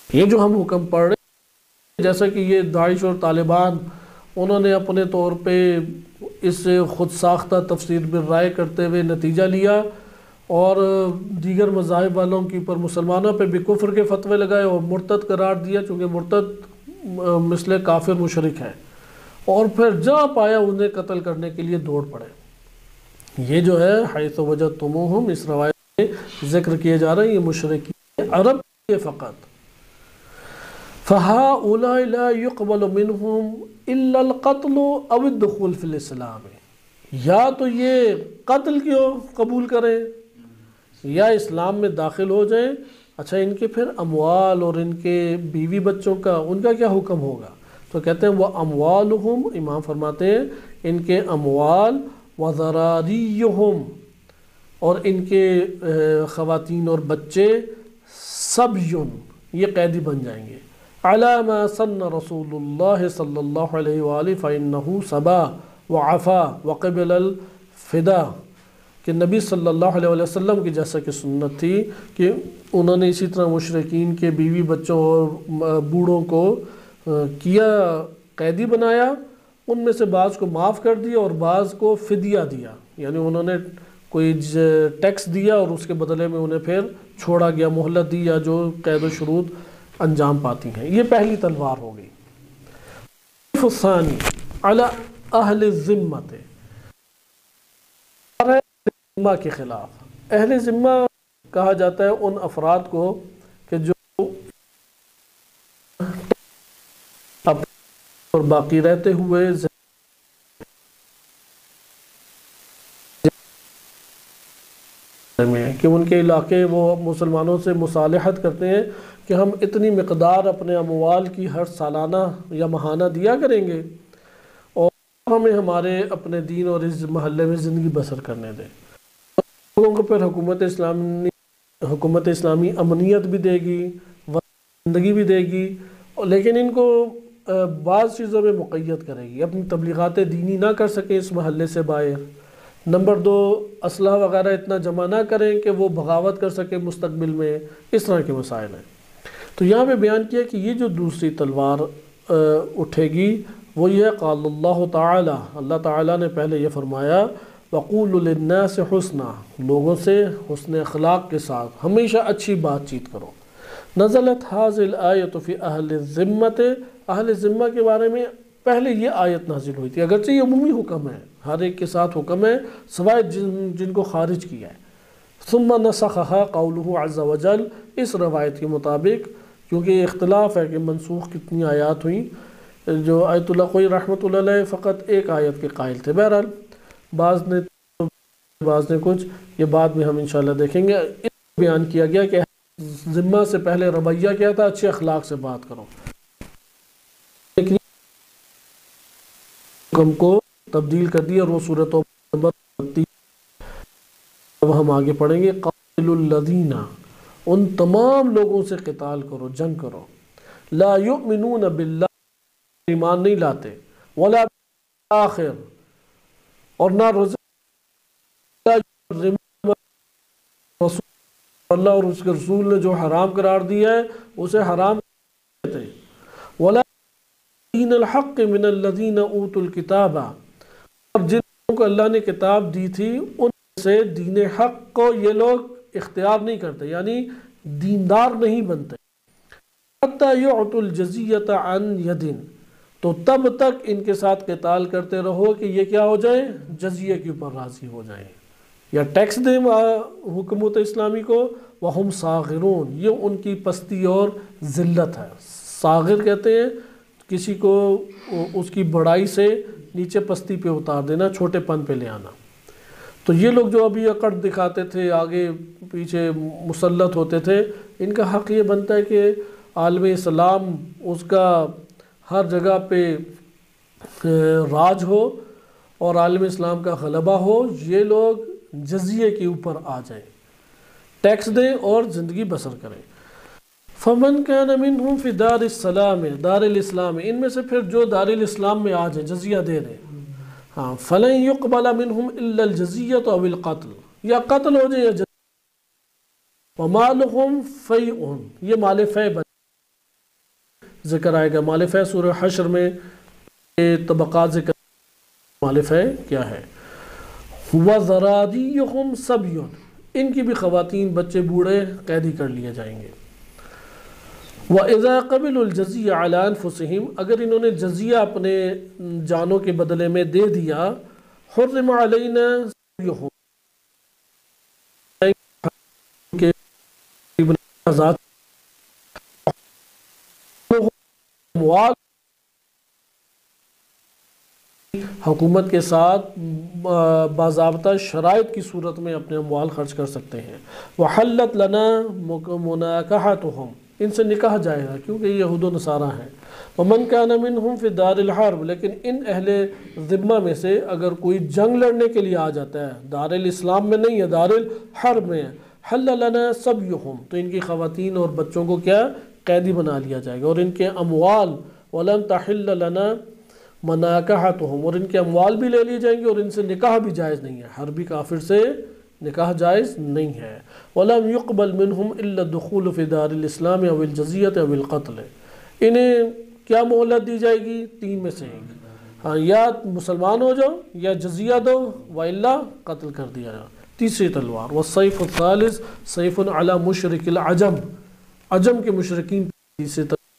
یہ جو ہم حکم پڑھ رہے ہیں، جیسا کہ یہ داعش اور طالبان انہوں نے اپنے طور پہ اس سے خود ساختہ تفسیر بالرائے کرتے ہوئے نتیجہ لیا، اور دیگر مذاہب والوں کے اوپر مسلمانوں پہ بھی کفر کے فتوے لگائے اور مرتد قرار دیا، چونکہ مرتد مثل کافر مشرک ہے، اور پھر جہاں پایا انہیں قتل کرنے کے لیے دوڑ پڑے۔ یہ جو ہے حیث وجدتموہم، اس روایت میں ذکر کیے جا رہے ہیں، یہ مشرکین عرب کے فقط۔ فَهَؤُلَاءِ لَا يُقْبَلُ مِنْهُمْ إِلَّا الْقَتْلُ أَوِ الدُّخُولُ فِي الْإِسْلَامِ، یا تو یہ قتل کیوں قبول کریں یا اسلام میں داخل ہو جائیں۔ اچھا، ان کے پھر اموال اور ان کے بیوی بچوں کا ان کا کیا حکم ہوگا؟ تو کہتے ہیں وہ اموالہم، امام فرماتے ہیں ان کے اموال، وذراريهم، اور ان کے خواتین اور بچے، سبیٌ، یہ قیدی بن جائیں گے۔ علی ما سن رسول اللہ صلی اللہ علیہ وآلہ فإنہ سبا وعفا وقبل الفدا، کہ نبی صلی اللہ علیہ وسلم کی جیسا کہ سنت تھی کہ انہوں نے اسی طرح مشرکین کے بیوی بچوں اور بوڑھوں کو کیا قیدی بنایا، ان میں سے بعض کو معاف کر دیا اور بعض کو فدیہ دیا، یعنی انہوں نے کوئی ٹیکس دیا اور اس کے بدلے میں انہیں پھر چھوڑا گیا، مہلت دی، یا جو قید و شروط انجام پاتی ہیں۔ یہ پہلی تلوار ہو گئی۔ الثانی علی اہل الذمہ، ذمہ کے خلاف۔ اہل ذمہ کہا جاتا ہے ان افراد کو کہ جو اور باقی رہتے ہوئے میں کہ ان کے علاقے وہ مسلمانوں سے مصالحت کرتے ہیں کہ ہم اتنی مقدار اپنے اموال کی ہر سالانہ یا ماہانہ دیا کریں گے اور ہمیں ہمارے اپنے دین اور اس محلے میں زندگی بسر کرنے دیں۔ لوگوں کو پھر حکومت اسلامی امنیت بھی دے گی، زندگی بھی دے گی، لیکن ان کو بعض چیزوں میں مقید کرے گی، اپنی تبلیغات دینی نہ کر سکیں اس محلے سے باہر۔ نمبر 2، اسلحہ وغیرہ اتنا جمع نہ کریں کہ وہ بغاوت کر سکیں مستقبل میں، اس طرح کے مسائل ہیں۔ تو یہاں پہ بیان کیا کہ یہ جو دوسری تلوار اٹھے گی وہ یہ قال اللہ تعالی، اللہ تعالیٰ نے پہلے یہ فرمایا وَقُولُ لِلنَّاسِ حُسْنًا، لوگوں سے حسن اخلاق کے ساتھ ہمیشہ اچھی بات چیت کرو۔ نزلت هذه الآیۃ فی اہل الذمۃ، اہل ذمہ کے بارے میں پہلے یہ آیت نازل ہوئی تھی، اگرچہ یہ عمومی حکم ہے، ہر ایک کے ساتھ حکم ہے سوائے جن کو خارج کیا ہے۔ ثم نسخها قوله عز وجل، اس روایت کے مطابق، کیونکہ اختلاف ہے کہ منسوخ کتنی آیات ہوئیں، جو آیت اللہ کوئی رحمۃ اللہ علیہ فقط ایک آیت کے قائل تھے، بہرحال بعض نے کچھ، یہ بعد میں ہم انشاءاللہ دیکھیں گے۔ اس بیان کیا گیا کہ ذمہ سے پہلے رویہ کیا تھا، اچھے اخلاق سے بات کرو، لیکن حکم کو تبدیل کر دیا، اور وہ سورۃ نمبر 32 اب ہم آگے پڑھیں گے۔ قاتل الذین، ان تمام لوگوں سے قتال کرو، جنگ کرو، لا یؤمنون باللہ، ایمان نہیں لاتے، ولا بالآخر، اور نہ روز اللہ اور اس کے رسول نے جو حرام قرار دیا ہے اسے حرام کرتے، ولا دین الحق من الذین اوتوا الکتاب، اور جن لوگوں کو اللہ نے کتاب دی تھی ان سے دین حق کو یہ لوگ اختیار نہیں کرتے، یعنی دیندار نہیں بنتے۔ حتی یعطوا الجزیۃ عن ید، تو تب تک ان کے ساتھ قتال کرتے رہو کہ یہ کیا ہو جائیں، جزیہ کے اوپر راضی ہو جائیں یا ٹیکس دیں حکومت اسلامی کو۔ وہم صاغرون، یہ ان کی پستی اور ذلت ہے۔ صاغر کہتے ہیں کسی کو اس کی بڑائی سے نیچے پستی پہ اتار دینا، چھوٹے پن پہ لے آنا۔ تو یہ لوگ جو ابھی اکڑ دکھاتے تھے، آگے پیچھے مسلط ہوتے تھے، ان کا حق یہ بنتا ہے کہ عالم اسلام اس کا ہر جگہ پہ راج ہو اور عالم اسلام کا غلبہ ہو، یہ لوگ جزیے کے اوپر آ جائیں، ٹیکس دیں اور زندگی بسر کریں۔ فمن كان منهم في دار السلام، دار الاسلام، ان میں سے پھر جو دار الاسلام میں آ جائیں، جزیہ دے دیں، ہاں، فلن يقبل منهم الا الجزیۃ او القتل، یا قتل ہو جائے یا جزیہ۔ ومالهم فیء، یہ مال فے ذکر آئے گا، مال فے سورہ حشر میں طبقات ذکر، مال فے کیا ہے۔ وَذَرَارِيُّهُمْ سَبْيٌ، ان کی بھی خواتین، بچے، بوڑھے قیدی کر لیے جائیں گے۔ وَإِذَا قَبِلُوا الْجَزِيَّ عَلَىٰ أَنفُسِهِمْ، اگر انہوں نے جزیہ اپنے جانوں کے بدلے میں دے دیا، حُرِّمَ عَلَيْنَا سَبْيُهُمْ، حکومت کے ساتھ باضابطہ شرائط کی صورت میں اپنے اموال خرچ کر سکتے ہیں۔ وَحَلَّتْ لَنَا مُنَاكَحَتُهُمْ، ان سے نکاح جائے گا کیونکہ یہ یہود و نصارہ ہیں۔ وَمَنْ كَانَ مِنْهُمْ فِي دَارِ الْحَرْبِ، لیکن ان اہل ذمہ میں سے اگر کوئی جنگ لڑنے کے لیے آ جاتا ہے، دار الاسلام میں نہیں ہے، دار الحرب میں ہے، حَلَّ لَنَا سَبْيُهُمْ، تو ان کی خواتین اور بچوں کو کیا قیدی بنا لیا جائے گا، اور ان کے اموال وَلَمْ تَحِلَّ لَنَا مناکحتہم، اور ان کے اموال بھی لے لیے جائیں گے، اور ان سے نکاح بھی جائز نہیں ہے، حربی کافر سے نکاح جائز نہیں ہے۔ وَلَمْ يُقْبَلْ مِنْهُمْ إِلَّا الدُّخُولُ فِي دَارِ الْإِسْلَامِ أَوِ الْجَزِيَّةِ أَوِ الْقَتْلِ، انہیں کیا مہلت دی جائے گی؟ 3 میں سے ایک، ہاں، یا مسلمان ہو جاؤ یا جزیہ دو، وَإِلَّا قتل کر دیا جائے۔ تیسری تلوار، وَالسَّيْفُ الثَّالِثُ سَيْفٌ عَلَى مُشْرِكِ الْعَجَمِ، عجم کے مشرکین تیسری تلوار۔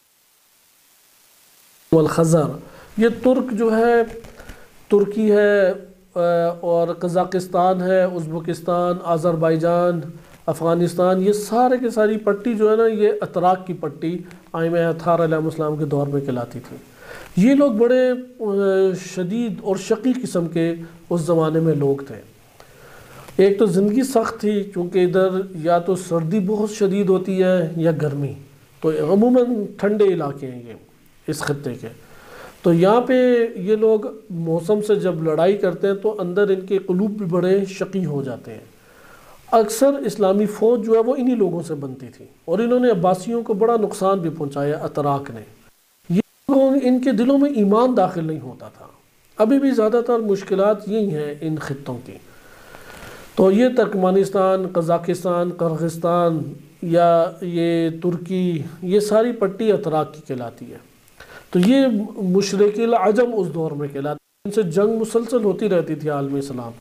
والخزر، یہ ترک جو ہے، ترکی ہے اور قزاقستان ہے، ازبکستان، آذربائیجان، افغانستان، یہ سارے کے ساری پٹی جو ہے نا، یہ اتراک کی پٹی ائمہ اطہار علیہ السلام کے دور میں کہلاتی تھی۔ یہ لوگ بڑے شدید اور شقی قسم کے اس زمانے میں لوگ تھے، ایک تو زندگی سخت تھی چونکہ ادھر یا تو سردی بہت شدید ہوتی ہے یا گرمی، تو عموماً ٹھنڈے علاقے ہیں یہ اس خطے کے، تو یہاں پہ یہ لوگ موسم سے جب لڑائی کرتے ہیں تو اندر ان کے قلوب بھی بڑے شقی ہو جاتے ہیں۔ اکثر اسلامی فوج جو ہے وہ انہی لوگوں سے بنتی تھی، اور انہوں نے عباسیوں کو بڑا نقصان بھی پہنچایا اتراک نے۔ یہ لوگ ان کے دلوں میں ایمان داخل نہیں ہوتا تھا۔ ابھی بھی زیادہ تر مشکلات یہی ہیں ان خطوں کی۔ تو یہ ترکمانستان، قزاقستان، قرغستان یا یہ ترکی، یہ ساری پٹی اتراک کی کہلاتی ہے۔ تو یہ مشرق العجم اس دور میں کہلاتے ہیں، ان سے جنگ مسلسل ہوتی رہتی تھی عالم اسلام۔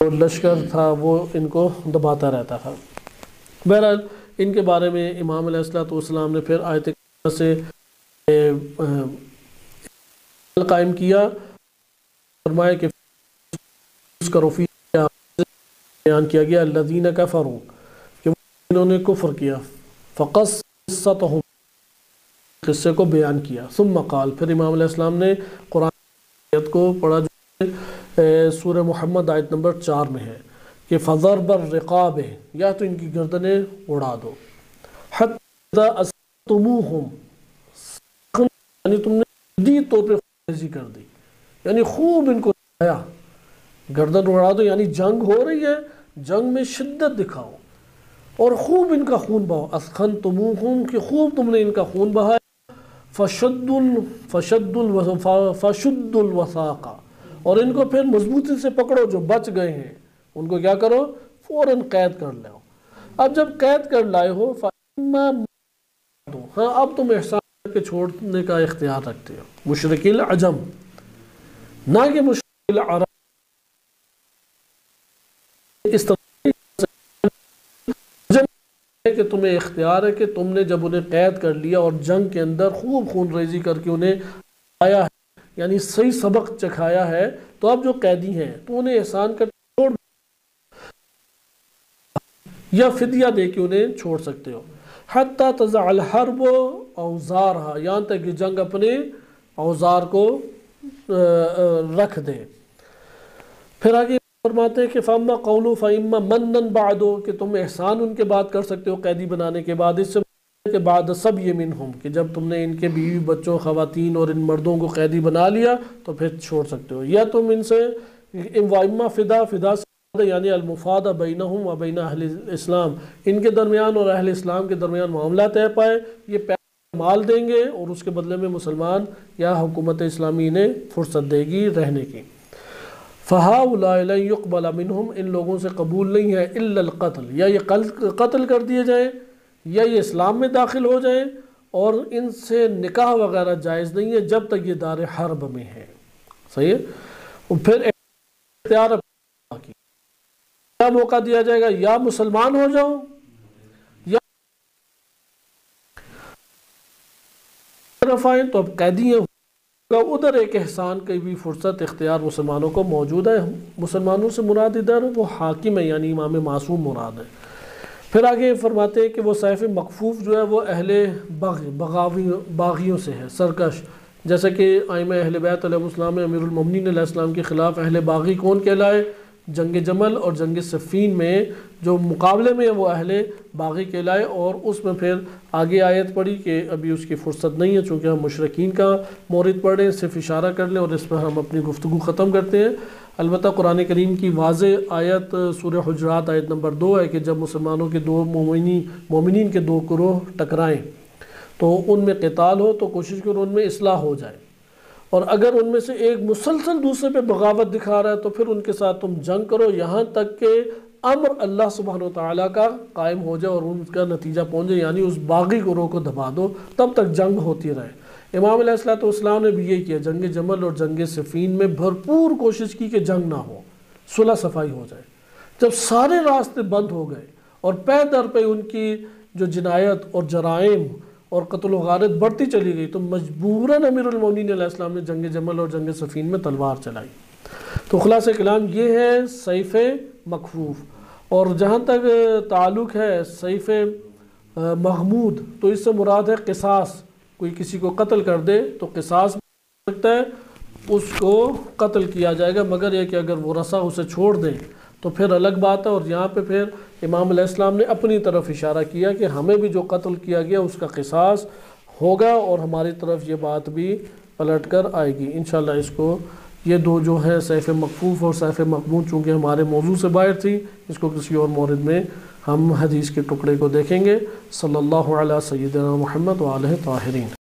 لشکر تھا وہ ان کو دباتا رہتا تھا۔ بہرحال ان کے بارے میں امام علیہ السلام نے پھر آیت کریمہ سے قائم کیا، فرمایا کہ بیان کیا گیا الذین کفروا، کہ انہوں نے کفر کیا، فقصتهم، قصے کو بیان کیا، ثم قال، پھر امام علیہ السلام نے قرآن آیت کو پڑھا جو سورہ محمد آیت نمبر 4 میں ہے کہ فضرب الرقاب، یا تو ان کی گردنیں اڑا دو، حتی اذا اسقطتموہم، یعنی تم نے شدید طور پہ خونریزی کر دی، یعنی خوب ان کو دکھایا، گردن اڑا دو یعنی جنگ ہو رہی ہے، جنگ میں شدت دکھاؤ اور خوب ان کا خون بہاؤ، اسخنتموہم، کہ خوب تم نے ان کا خون بہایا، فشد الوثاق، اور ان کو پھر مضبوطی سے پکڑو، جو بچ گئے ہیں ان کو کیا کرو، فوراً قید کر لو۔ اب جب قید کر لائے ہو، ہاں اب تم احسان کر کے چھوڑنے کا اختیار رکھتے ہو، مشرق العجم، نہ کہ مشرق العرب۔ اس طرح کہ تمہیں اختیار ہے کہ تم نے جب انہیں قید کر لیا اور جنگ کے اندر خوب خون ریزی کر کے انہیں آیا ہے، یعنی صحیح سبق چکھایا ہے، تو اب جو قیدی ہیں تو انہیں احسان کر چھوڑ یا فدیہ دے کے انہیں چھوڑ سکتے ہو، حتی تضع الحرب اوزارہا، یہاں تک کہ جنگ اپنے اوزار کو رکھ دے۔ پھر آگے فرماتے ہیں کہ فَأَمَّا قَوْلُ فَإِمَّا مَنًّا بَعْدُ، کہ تم احسان ان کے بعد کر سکتے ہو قیدی بنانے کے بعد، اس سے کہ بعد سب یہ منہم، کہ جب تم نے ان کے بیوی بچوں خواتین اور ان مردوں کو قیدی بنا لیا تو پھر چھوڑ سکتے ہو، یا تم ان سے وَإِمَّا فِدَا سے یعنی المفادہ بینہم و بین اہل اسلام، ان کے درمیان اور اہل اسلام کے درمیان معاملہ طے پائے، یہ پیسہ مال دیں گے اور اس کے بدلے میں مسلمان یا حکومت اسلامی انہیں فرصت دے گی رہنے کی۔ فَهَؤُلَاءِ لَن يُقْبَلَ مِنْهُمْ، ان لوگوں سے قبول نہیں ہے الا القتل، یا یہ قتل کر دیے جائیں یا یہ اسلام میں داخل ہو جائیں، اور ان سے نکاح وغیرہ جائز نہیں ہے جب تک یہ دار حرب میں ہے۔ صحیح ہے؟ اور پھر اختیار کی کیا موقع دیا جائے گا، یا مسلمان ہو جاؤ یا رفائیں، تو اب قیدی ہیں، ادھر ایک احسان کی بھی فرصت اختیار مسلمانوں کو موجود ہے۔ مسلمانوں سے مراد ادھر وہ حاکم ہے، یعنی امام معصوم مراد ہے۔ پھر آگے فرماتے ہیں کہ وہ سیف مکفوف جو ہے وہ اہل باغیوں سے ہے، سرکش، جیسا کہ ائمہ اہل بیت علیہ السلام میں امیر المومنین علیہ السلام کے خلاف اہل باغی کون کہلائے، جنگ جمل اور جنگ صفین میں جو مقابلے میں وہ اہل باغی کہلائے، اور اس میں پھر آگے آیت پڑھی کہ ابھی اس کی فرصت نہیں ہے چونکہ ہم مشرکین کا مورد پڑھ رہے ہیں، صرف اشارہ کر لیں اور اس پر ہم اپنی گفتگو ختم کرتے ہیں۔ البتہ قرآن کریم کی واضح آیت سورہ حجرات آیت نمبر 2 ہے کہ جب مسلمانوں کے دو مومنین کے دو گروہ ٹکرائیں تو ان میں قتال ہو تو کوشش کرو ان میں اصلاح ہو جائے، اور اگر ان میں سے ایک مسلسل دوسرے پہ بغاوت دکھا رہا ہے تو پھر ان کے ساتھ تم جنگ کرو یہاں تک کہ امر اللہ سبحانہ وتعالیٰ کا قائم ہو جائے اور ان کا نتیجہ پہنچ جائے، یعنی اس باغی گروہ کو دبا دو، تب تک جنگ ہوتی رہے۔ امام علیہ السلام نے بھی یہی کیا، جنگ جمل اور جنگ صفین میں بھرپور کوشش کی کہ جنگ نہ ہو، صلح صفائی ہو جائے۔ جب سارے راستے بند ہو گئے اور پے در پہ ان کی جو جنایت اور جرائم اور قتل و غارت بڑھتی چلی گئی تو مجبوراً امیر المومنین علیہ السلام نے جنگ جمل اور جنگ صفین میں تلوار چلائی۔ تو خلاصہ کلام یہ ہے سیف مکفوف، اور جہاں تک تعلق ہے سیف مغمود تو اس سے مراد ہے قصاص، کوئی کسی کو قتل کر دے تو قصاص سکتا ہے اس کو قتل کیا جائے گا، مگر یہ کہ اگر وہ رسا اسے چھوڑ دیں تو پھر الگ بات ہے۔ اور یہاں پہ پھر امام علیہ السلام نے اپنی طرف اشارہ کیا کہ ہمیں بھی جو قتل کیا گیا اس کا قصاص ہوگا، اور ہماری طرف یہ بات بھی پلٹ کر آئے گی انشاءاللہ۔ اس کو یہ دو جو ہے سیف مکفوف اور سیف مقبون، چونکہ ہمارے موضوع سے باہر تھی، اس کو کسی اور مورد میں ہم حدیث کے ٹکڑے کو دیکھیں گے۔ صلی اللہ علیہ سیدنا محمد و آلہ طاہرین۔